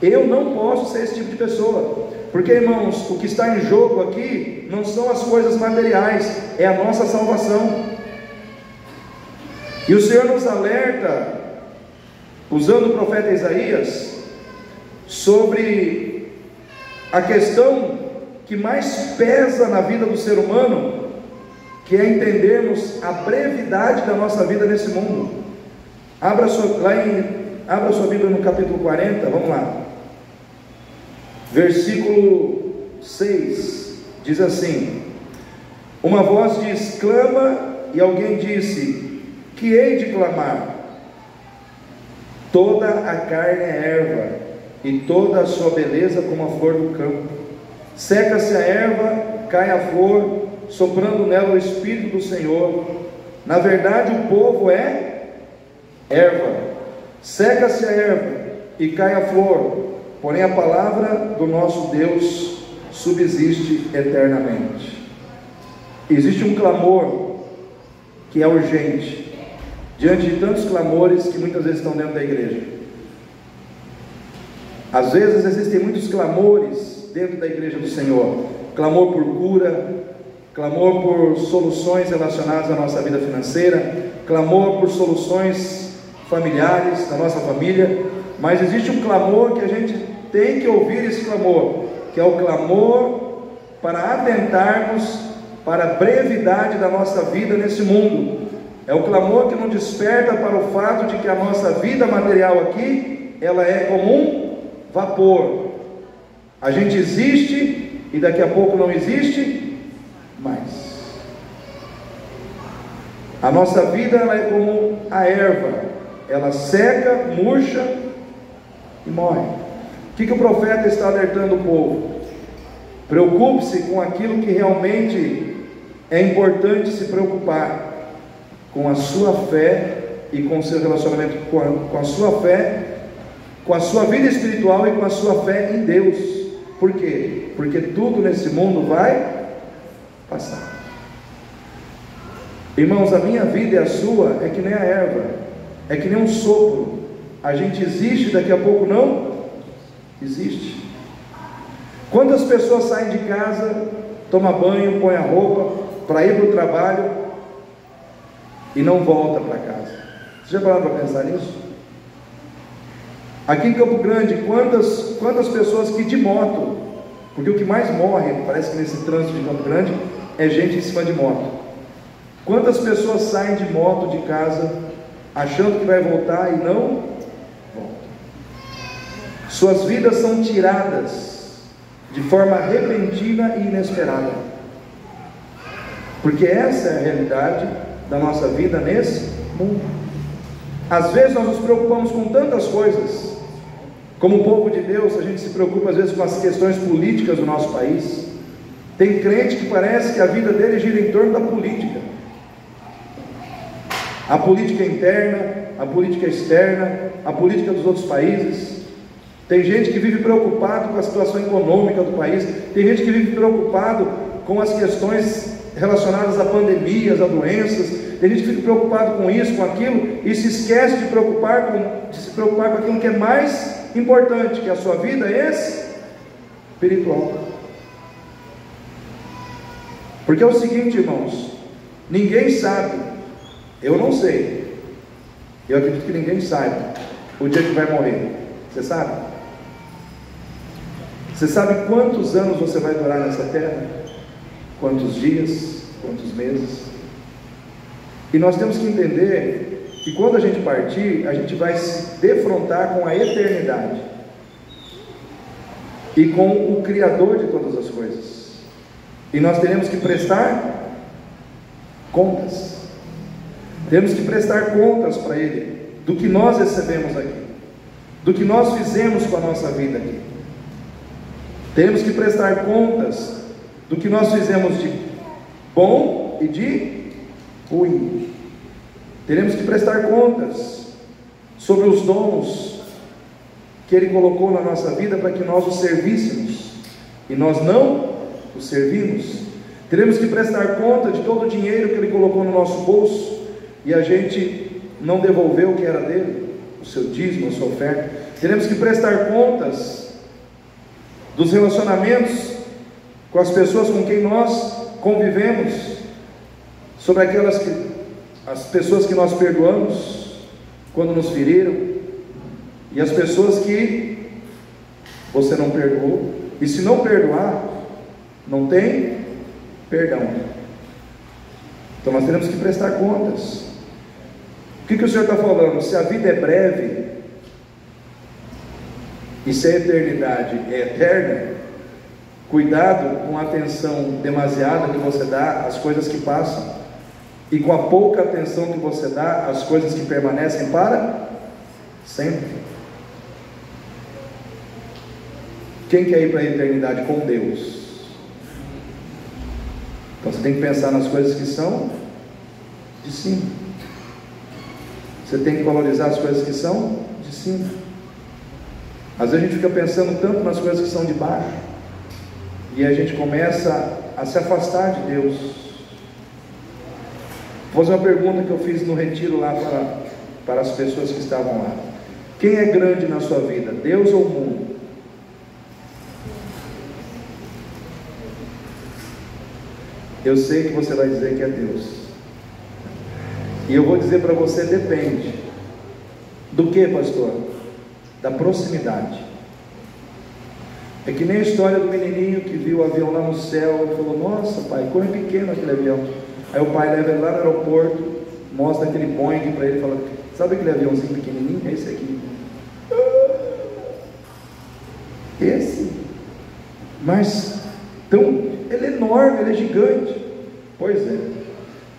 Speaker 1: Eu não posso ser esse tipo de pessoa. Porque, irmãos, o que está em jogo aqui não são as coisas materiais, é a nossa salvação. E o Senhor nos alerta, usando o profeta Isaías, sobre a questão que mais pesa na vida do ser humano, que é entendermos a brevidade da nossa vida nesse mundo. Abra sua Bíblia no capítulo 40, vamos lá. Versículo 6, diz assim: uma voz diz, clama, e alguém disse, que hei de clamar? Toda a carne é erva, e toda a sua beleza como a flor do campo. Seca-se a erva, cai a flor, soprando nela o Espírito do Senhor. Na verdade o povo é erva, seca-se a erva e cai a flor, porém a palavra do nosso Deus subsiste eternamente. Existe um clamor que é urgente, diante de tantos clamores que muitas vezes estão dentro da igreja. Às vezes existem muitos clamores dentro da igreja do Senhor, clamor por cura, clamor por soluções relacionadas à nossa vida financeira, clamor por soluções familiares, da nossa família, mas existe um clamor que a gente tem que ouvir, esse clamor, que é o clamor para atentarmos para a brevidade da nossa vida nesse mundo. É o clamor que nos desperta para o fato de que a nossa vida material aqui, ela é como um vapor. A gente existe e daqui a pouco não existe mais. A nossa vida, ela é como a erva, ela seca, murcha e morre. O que o profeta está alertando o povo? Preocupe-se com aquilo que realmente é importante se preocupar, com a sua fé e com o seu relacionamento com a sua fé, com a sua vida espiritual e com a sua fé em Deus. Por quê? Porque tudo nesse mundo vai passar. Irmãos, a minha vida e a sua é que nem a erva, é que nem um sopro. A gente existe, daqui a pouco não existe. Quantas pessoas saem de casa, tomam banho, põem a roupa para ir para o trabalho e não volta para casa? Você já parou para pensar nisso? Aqui em Campo Grande, quantas pessoas que de moto, porque o que mais morre, parece que nesse trânsito de Campo Grande, é gente em cima de moto. Quantas pessoas saem de moto de casa, achando que vai voltar e não volta? Suas vidas são tiradas de forma repentina e inesperada, porque essa é a realidade da nossa vida nesse mundo. Às vezes nós nos preocupamos com tantas coisas. Como povo de Deus, a gente se preocupa às vezes com as questões políticas do nosso país. Tem crente que parece que a vida dele gira em torno da política. A política interna, a política externa, a política dos outros países. Tem gente que vive preocupado com a situação econômica do país. Tem gente que vive preocupado com as questões relacionadas a pandemias, a doenças. Tem gente que fica preocupado com isso, com aquilo, e se esquece de se preocupar com aquilo que é mais importante, que é a sua vida espiritual. Porque é o seguinte, irmãos, ninguém sabe, eu não sei, eu acredito que ninguém sabe o dia que vai morrer. Você sabe? Você sabe quantos anos você vai durar nessa terra? Quantos dias? Quantos meses? E nós temos que entender que quando a gente partir, a gente vai se defrontar com a eternidade e com o Criador de todas as coisas, e nós teremos que prestar contas. Temos que prestar contas para Ele do que nós recebemos aqui, do que nós fizemos com a nossa vida aqui. Temos que prestar contas do que nós fizemos de bom e de ruim. Teremos que prestar contas sobre os dons que Ele colocou na nossa vida para que nós os servíssemos, e nós não os servimos. Teremos que prestar conta de todo o dinheiro que Ele colocou no nosso bolso e a gente não devolveu o que era dele, o seu dízimo, a sua oferta. Teremos que prestar contas dos relacionamentos com as pessoas com quem nós convivemos, sobre as pessoas que nós perdoamos quando nos feriram, e as pessoas que você não perdoou. E se não perdoar, não tem perdão. Então nós teremos que prestar contas. O que o Senhor está falando? Se a vida é breve e se a eternidade é eterna, cuidado com a atenção demasiada que você dá às coisas que passam, e com a pouca atenção que você dá às coisas que permanecem para sempre. Quem quer ir para a eternidade com Deus? Então você tem que pensar nas coisas que são de cima. Você tem que valorizar as coisas que são de cima. Às vezes a gente fica pensando tanto nas coisas que são de baixo, e a gente começa a se afastar de Deus. Vou fazer uma pergunta que eu fiz no retiro lá para as pessoas que estavam lá. Quem é grande na sua vida, Deus ou o mundo? Eu sei que você vai dizer que é Deus, e eu vou dizer para você: depende. Do que, pastor? Da proximidade. É que nem a história do menininho que viu o avião lá no céu e falou: nossa pai, como é pequeno aquele avião. Aí o pai leva ele lá no aeroporto, mostra aquele Boeing para ele e fala: sabe aquele aviãozinho pequenininho? É esse aqui. Esse? Mas ele é enorme, ele é gigante. Pois é.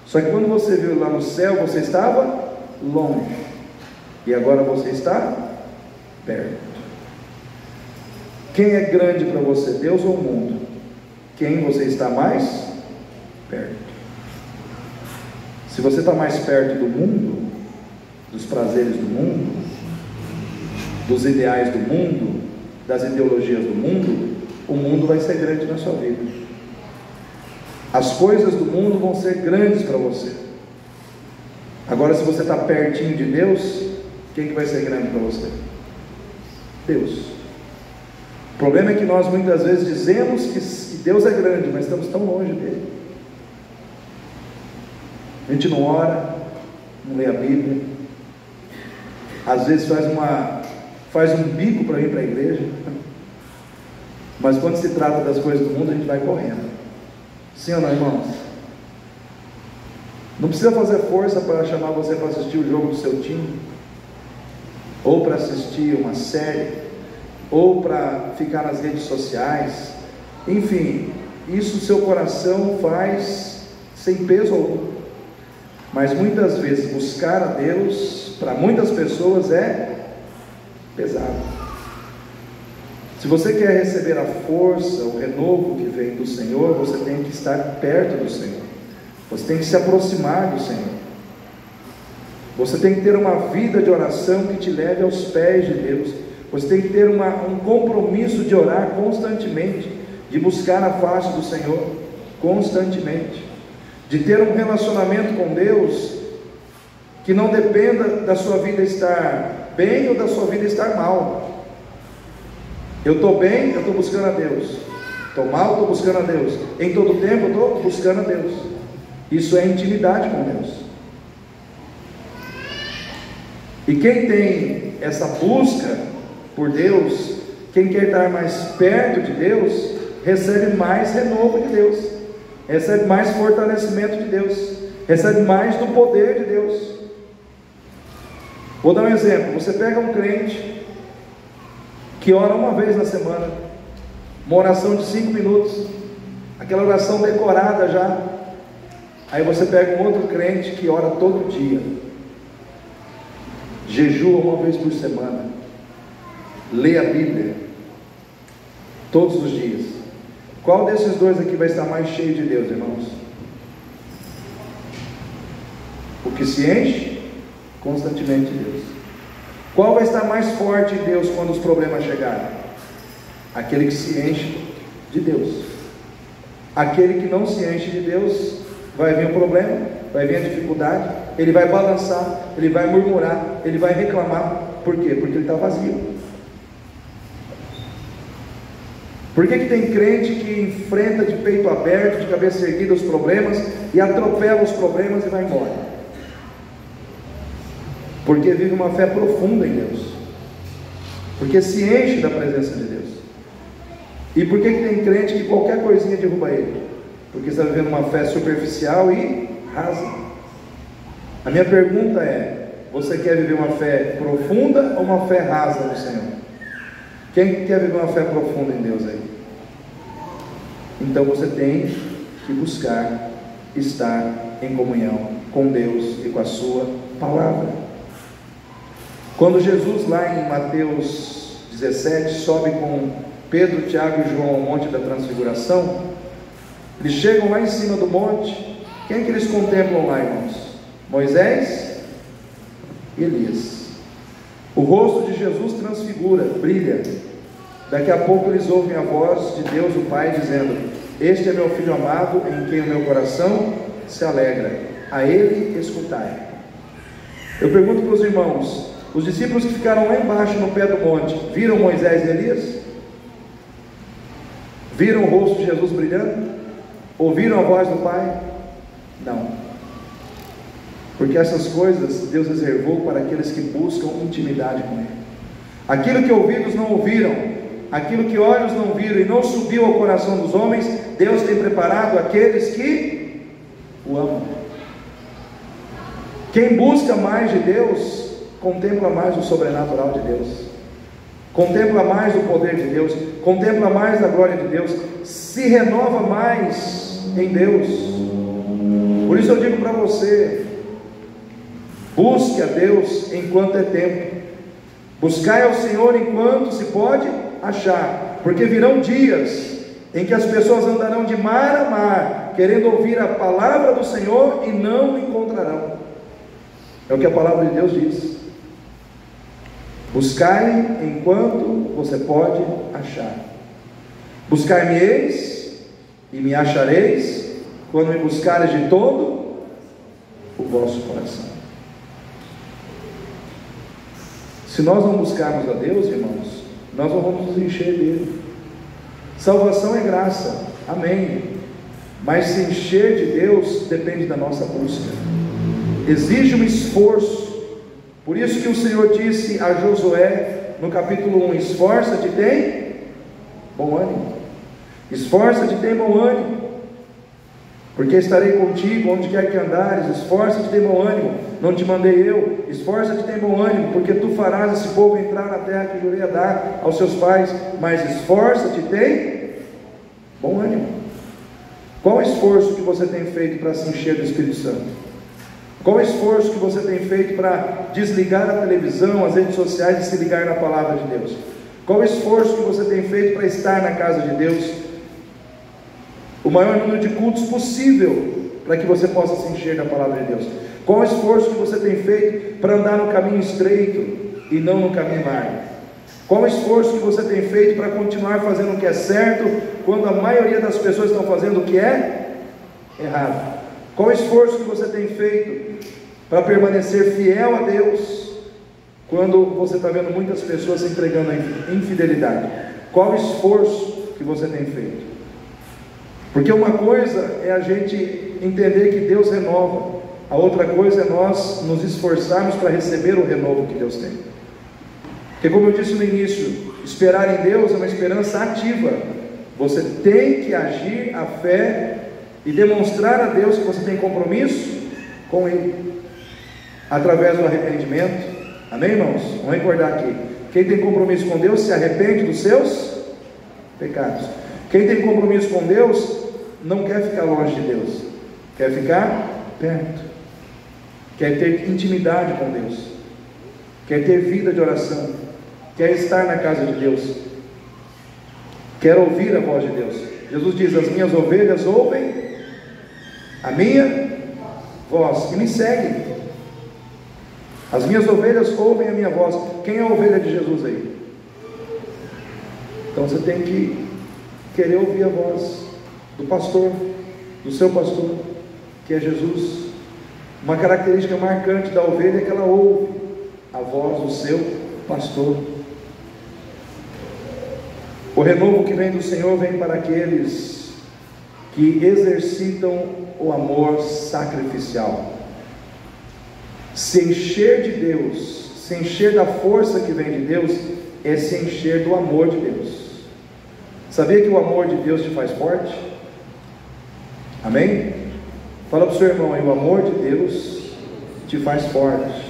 Speaker 1: Só que quando você viu lá no céu, você estava longe, e agora você está perto. Quem é grande para você, Deus ou o mundo? Quem você está mais perto? Se você está mais perto do mundo, dos prazeres do mundo, dos ideais do mundo, das ideologias do mundo, o mundo vai ser grande na sua vida. As coisas do mundo vão ser grandes para você. Agora, se você está pertinho de Deus, quem que vai ser grande para você? Deus. O problema é que nós muitas vezes dizemos que Deus é grande, mas estamos tão longe dele. A gente não ora, não lê a Bíblia, às vezes faz um bico para ir para a igreja, mas quando se trata das coisas do mundo, a gente vai correndo. Sim ou não, irmãos? Não precisa fazer força para chamar você para assistir o jogo do seu time, ou para assistir uma série, ou para ficar nas redes sociais. Enfim, isso o seu coração faz sem peso algum. Mas muitas vezes buscar a Deus, para muitas pessoas, é pesado. Se você quer receber a força, o renovo que vem do Senhor, você tem que estar perto do Senhor. Você tem que se aproximar do Senhor. Você tem que ter uma vida de oração que te leve aos pés de Deus. Você tem que ter um compromisso de orar constantemente, de buscar a face do Senhor constantemente, de ter um relacionamento com Deus que não dependa da sua vida estar bem ou da sua vida estar mal. Eu estou bem, eu estou buscando a Deus. Estou mal, estou buscando a Deus. Em todo tempo eu estou buscando a Deus. Isso é intimidade com Deus. E quem tem essa busca por Deus, quem quer estar mais perto de Deus, recebe mais renovo de Deus, recebe mais fortalecimento de Deus, recebe mais do poder de Deus. Vou dar um exemplo. Você pega um crente que ora uma vez na semana, uma oração de 5 minutos, aquela oração decorada já. Aí você pega um outro crente que ora todo dia, jejua uma vez por semana, lê a Bíblia todos os dias. Qual desses dois aqui vai estar mais cheio de Deus, irmãos? que se enche constantemente de Deus. Qual vai estar mais forte em Deus quando os problemas chegarem? Aquele que se enche de Deus. Aquele que não se enche de Deus, vai vir um problema, vai vir a dificuldade, ele vai balançar, ele vai murmurar, ele vai reclamar. Por quê? Porque ele está vazio. Por que tem crente que enfrenta de peito aberto, de cabeça erguida os problemas e atropela os problemas e vai embora? Porque vive uma fé profunda em Deus, porque se enche da presença de Deus. E por que tem crente que qualquer coisinha derruba ele? Porque está vivendo uma fé superficial e rasa. A minha pergunta é: você quer viver uma fé profunda ou uma fé rasa no Senhor? Quem quer viver uma fé profunda em Deus aí? Então você tem que buscar estar em comunhão com Deus e com a sua palavra. Quando Jesus, lá em Mateus 17, sobe com Pedro, Tiago e João ao Monte da Transfiguração, eles chegam lá em cima do monte. Quem é que eles contemplam lá, irmãos? Moisés e Elias. O rosto de Jesus transfigura, brilha. Daqui a pouco eles ouvem a voz de Deus, o Pai, dizendo: este é meu Filho amado, em quem o meu coração se alegra, a Ele escutai. Eu pergunto para os irmãos: os discípulos que ficaram lá embaixo no pé do monte, viram Moisés e Elias? Viram o rosto de Jesus brilhando? Ouviram a voz do Pai? Não. Porque essas coisas Deus reservou para aqueles que buscam intimidade com Ele. Aquilo que ouvidos não ouviram, aquilo que olhos não viram e não subiu ao coração dos homens, Deus tem preparado aqueles que o amam. Quem busca mais de Deus, contempla mais o sobrenatural de Deus, contempla mais o poder de Deus, contempla mais a glória de Deus, se renova mais em Deus. Por isso eu digo para você: busque a Deus enquanto é tempo, buscai ao Senhor enquanto se pode achar, porque virão dias em que as pessoas andarão de mar a mar, querendo ouvir a palavra do Senhor e não encontrarão. É o que a palavra de Deus diz. Buscai enquanto você pode achar. Buscar-me-eis e me achareis, quando me buscareis de todo o vosso coração. Se nós não buscarmos a Deus, irmãos, nós não vamos nos encher dele. Salvação é graça, amém, mas se encher de Deus depende da nossa busca, exige um esforço. Por isso que o Senhor disse a Josué no capítulo 1: esforça-te, tem bom ânimo. Esforça-te, tem bom ânimo, porque estarei contigo onde quer que andares. Esforça-te, tem bom ânimo, não te mandei eu? Esforça-te, tem bom ânimo, porque tu farás esse povo entrar na terra que jurei a dar aos seus pais. Mas esforça-te, tem bom ânimo. Qual o esforço que você tem feito para se encher do Espírito Santo? Qual o esforço que você tem feito para desligar a televisão, as redes sociais e se ligar na palavra de Deus? Qual o esforço que você tem feito para estar na casa de Deus, o maior número de cultos possível, para que você possa se encher da palavra de Deus? Qual o esforço que você tem feito para andar no caminho estreito e não no caminho largo? Qual o esforço que você tem feito para continuar fazendo o que é certo, quando a maioria das pessoas estão fazendo o que é errado? Qual o esforço que você tem feito para permanecer fiel a Deus, quando você está vendo muitas pessoas se entregando à infidelidade? Qual o esforço que você tem feito? Porque uma coisa é a gente entender que Deus renova, a outra coisa é nós nos esforçarmos para receber o renovo que Deus tem. Porque, como eu disse no início, esperar em Deus é uma esperança ativa. Você tem que agir a fé e demonstrar a Deus que você tem compromisso com Ele, através do arrependimento. Amém, irmãos? Vamos recordar aqui: quem tem compromisso com Deus se arrepende dos seus pecados. Quem tem compromisso com Deus não quer ficar longe de Deus, quer ficar perto, quer ter intimidade com Deus, quer ter vida de oração, quer estar na casa de Deus, quer ouvir a voz de Deus. Jesus diz: as minhas ovelhas ouvem a minha voz e me seguem. As minhas ovelhas ouvem a minha voz. Quem é a ovelha de Jesus aí? Então você tem que querer ouvir a voz do pastor, do seu pastor, que é Jesus. Uma característica marcante da ovelha é que ela ouve a voz do seu pastor. O renovo que vem do Senhor vem para aqueles que exercitam o amor sacrificial. Se encher de Deus, se encher da força que vem de Deus, é se encher do amor de Deus. Sabia que o amor de Deus te faz forte? Amém? Fala para o seu irmão aí, o amor de Deus te faz forte.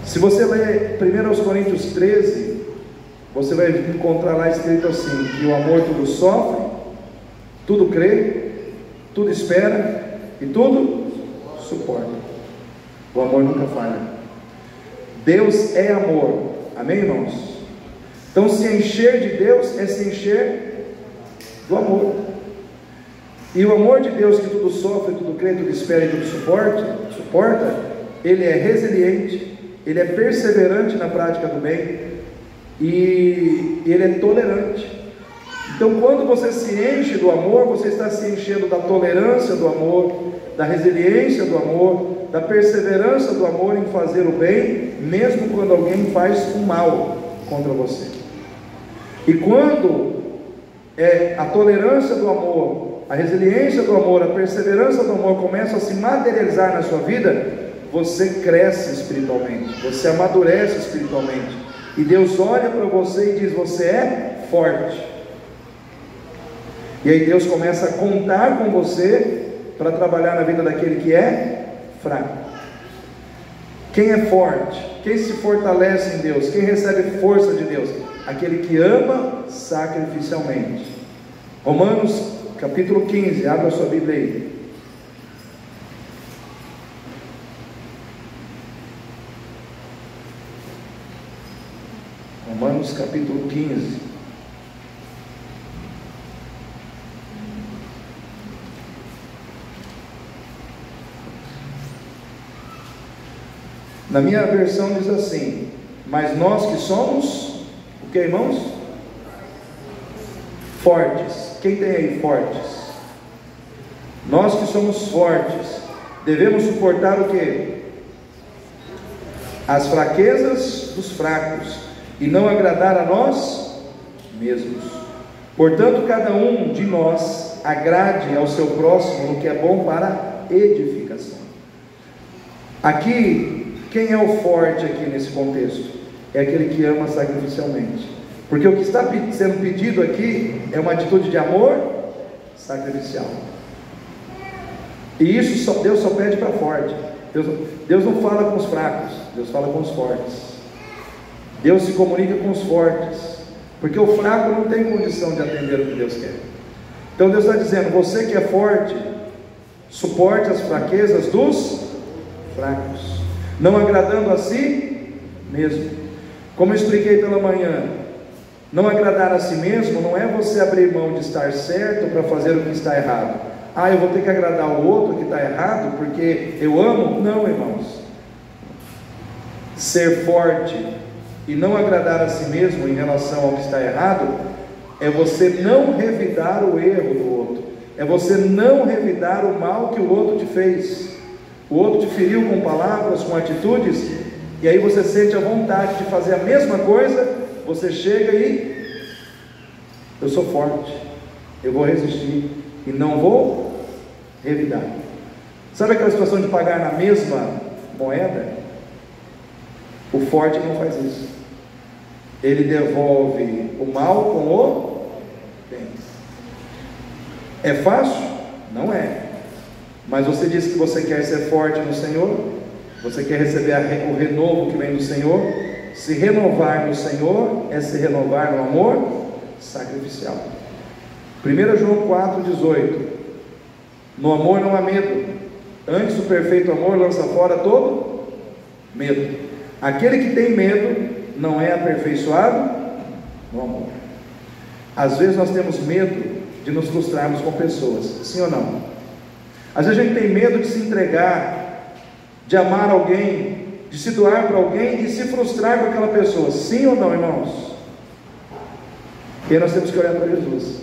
Speaker 1: Se você ler 1 Coríntios 13, você vai encontrar lá escrito assim, que o amor tudo sofre, tudo crê, tudo espera e tudo suporta. O amor nunca falha. Deus é amor. Amém, irmãos? Então se encher de Deus é se encher do amor. E o amor de Deus que tudo sofre, tudo crê, tudo espera e tudo suporta, ele é resiliente, ele é perseverante na prática do bem e ele é tolerante. Então quando você se enche do amor, você está se enchendo da tolerância do amor, da resiliência do amor, da perseverança do amor em fazer o bem, mesmo quando alguém faz o mal contra você. E quando a tolerância do amor, a resiliência do amor, a perseverança do amor começam a se materializar na sua vida, você cresce espiritualmente, você amadurece espiritualmente, e Deus olha para você e diz: você é forte. E aí Deus começa a contar com você para trabalhar na vida daquele que é fraco. Quem é forte? Quem se fortalece em Deus? Quem recebe força de Deus? Aquele que ama sacrificialmente. Romanos capítulo 15, abra sua Bíblia aí. Romanos capítulo 15. Na minha versão diz assim: mas nós que somos, o que, irmãos? Fortes. Quem tem aí fortes? Nós que somos fortes, devemos suportar o que? As fraquezas dos fracos, e não agradar a nós mesmos. Portanto, cada um de nós agrade ao seu próximo no que é bom para edificação. Aqui, quem é o forte aqui nesse contexto? É aquele que ama sacrificialmente. Porque o que está sendo pedido aqui é uma atitude de amor sacrificial. E isso Deus só pede para forte. Deus não fala com os fracos, Deus fala com os fortes. Deus se comunica com os fortes, porque o fraco não tem condição de atender o que Deus quer. Então Deus está dizendo: você que é forte, suporte as fraquezas dos fracos, não agradando a si mesmo. Como eu expliquei pela manhã, não agradar a si mesmo não é você abrir mão de estar certo para fazer o que está errado. Eu vou ter que agradar o outro que está errado porque eu amo? Não, irmãos. Ser forte e não agradar a si mesmo em relação ao que está errado é você não revidar o erro do outro, é você não revidar o mal que o outro te fez. O outro te feriu com palavras, com atitudes, e aí você sente a vontade de fazer a mesma coisa. Você chega e: eu sou forte, eu vou resistir e não vou revidar. Sabe aquela situação de pagar na mesma moeda? O forte não faz isso. Ele devolve o mal com o bem. É fácil? Não é. Mas você disse que você quer ser forte no Senhor, você quer receber o renovo que vem do Senhor. Se renovar no Senhor é se renovar no amor sacrificial. 1 João 4,18: no amor não há medo, antes o perfeito amor lança fora todo medo. Aquele que tem medo não é aperfeiçoado no amor. Às vezes nós temos medo de nos frustrarmos com pessoas, sim ou não? Às vezes a gente tem medo de se entregar, de amar alguém de se doar para alguém e se frustrar com aquela pessoa. Sim ou não, irmãos? E aí nós temos que olhar para Jesus.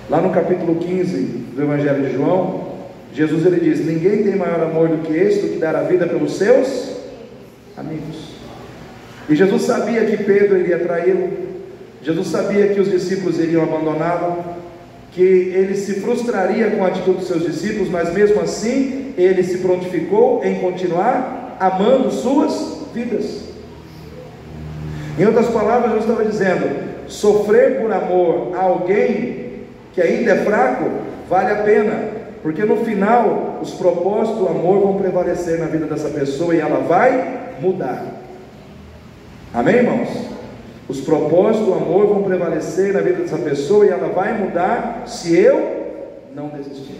Speaker 1: Lá no capítulo 15 do Evangelho de João, Jesus ele diz: ninguém tem maior amor do que este, do que dar a vida pelos seus amigos. E Jesus sabia que Pedro iria traí-lo, Jesus sabia que os discípulos iriam abandoná-lo, que ele se frustraria com a atitude dos seus discípulos, mas mesmo assim ele se prontificou em continuar amando suas vidas. Em outras palavras, Jesus estava dizendo: sofrer por amor a alguém que ainda é fraco vale a pena, porque no final os propósitos do amor vão prevalecer na vida dessa pessoa e ela vai mudar. Amém, irmãos? Os propósitos do amor vão prevalecer na vida dessa pessoa e ela vai mudar se eu não desistir.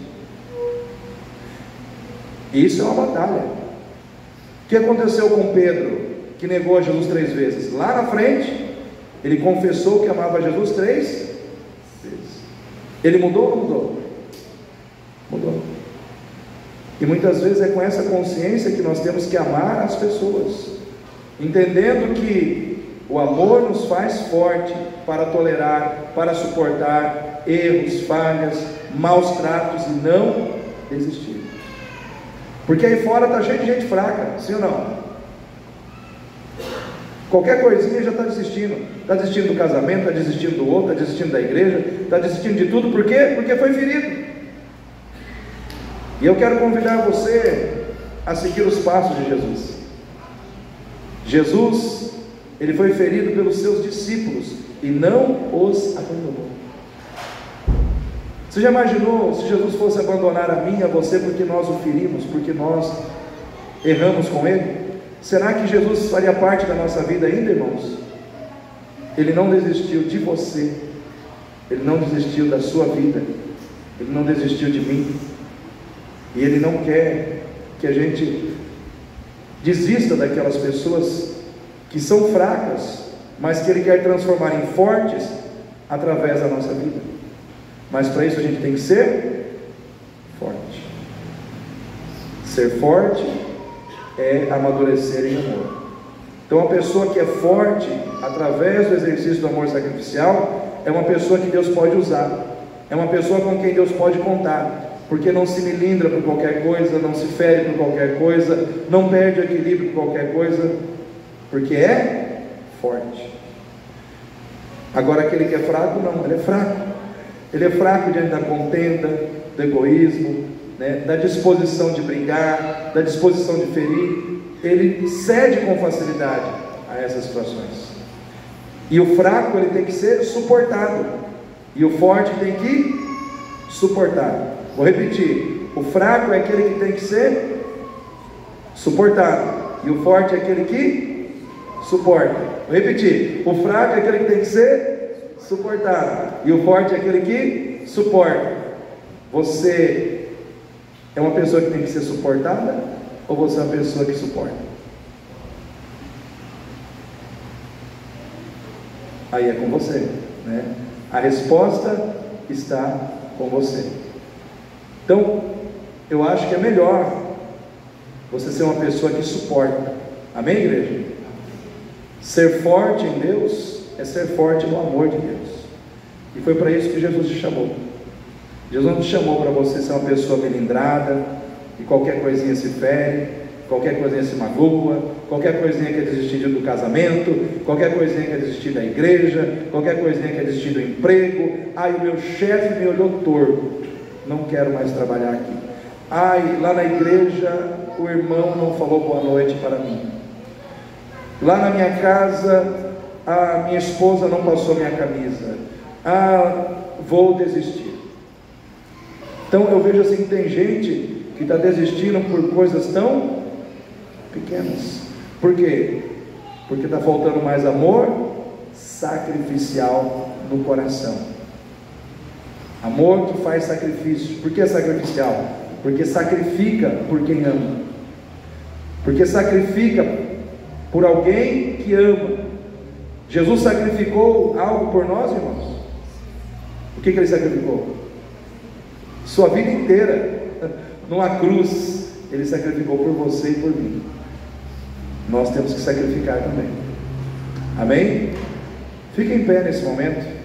Speaker 1: Isso é uma batalha. O que aconteceu com Pedro, que negou a Jesus 3 vezes? Lá na frente, ele confessou que amava Jesus 3 vezes. Ele mudou ou não mudou? Mudou. E muitas vezes é com essa consciência que nós temos que amar as pessoas, entendendo que o amor nos faz forte para tolerar, para suportar erros, falhas, maus tratos e não desistir. Porque aí fora está cheio de gente fraca, sim ou não? Qualquer coisinha já está desistindo. Está desistindo do casamento, está desistindo do outro, está desistindo da igreja, está desistindo de tudo. Por quê? Porque foi ferido. E eu quero convidar você a seguir os passos de Jesus. Jesus, ele foi ferido pelos seus discípulos e não os abandonou. Você já imaginou se Jesus fosse abandonar a mim e a você porque nós o ferimos, porque nós erramos com ele? Será que Jesus faria parte da nossa vida ainda, irmãos? Ele não desistiu de você, ele não desistiu da sua vida, ele não desistiu de mim, e ele não quer que a gente desista daquelas pessoas que são fracas, mas que ele quer transformar em fortes através da nossa vida. Mas para isso a gente tem que ser forte. Ser forte é amadurecer em amor. Então a pessoa que é forte através do exercício do amor sacrificial é uma pessoa que Deus pode usar, é uma pessoa com quem Deus pode contar, porque não se melindra por qualquer coisa, não se fere por qualquer coisa, não perde o equilíbrio por qualquer coisa, porque é forte. Agora aquele que é fraco, não, ele é fraco. Ele é fraco diante da contenda, do egoísmo, da disposição de brigar, da disposição de ferir. Ele cede com facilidade a essas situações. E o fraco, ele tem que ser suportado, e o forte tem que suportar. Vou repetir: o fraco é aquele que tem que ser suportado, e o forte é aquele que suporta. Vou repetir: o fraco é aquele que tem que ser suportado, e o forte é aquele que suporta. Você é uma pessoa que tem que ser suportada, ou você é uma pessoa que suporta? Aí é com você, né? A resposta está com você. Então, eu acho que é melhor você ser uma pessoa que suporta. Amém, igreja? Ser forte em Deus é ser forte no amor de Deus. E foi para isso que Jesus te chamou. Jesus não te chamou para você ser uma pessoa melindrada, e qualquer coisinha se fere, qualquer coisinha se magoa, qualquer coisinha quer desistir do casamento, qualquer coisinha quer desistir da igreja, qualquer coisinha quer desistir do emprego. Ai, o meu chefe me olhou torto, não quero mais trabalhar aqui. Ai, lá na igreja o irmão não falou boa noite para mim. Lá na minha casa a minha esposa não passou minha camisa. Vou desistir. Então eu vejo assim que tem gente que está desistindo por coisas tão pequenas. Por quê? Porque está faltando mais amor sacrificial no coração. Amor que faz sacrifício. Por que sacrificial? Porque sacrifica por quem ama. Porque sacrifica por alguém que ama. Jesus sacrificou algo por nós, irmãos. O que ele sacrificou? Sua vida inteira. Numa cruz, ele sacrificou por você e por mim. nós temos que sacrificar também. Amém? Fique em pé nesse momento.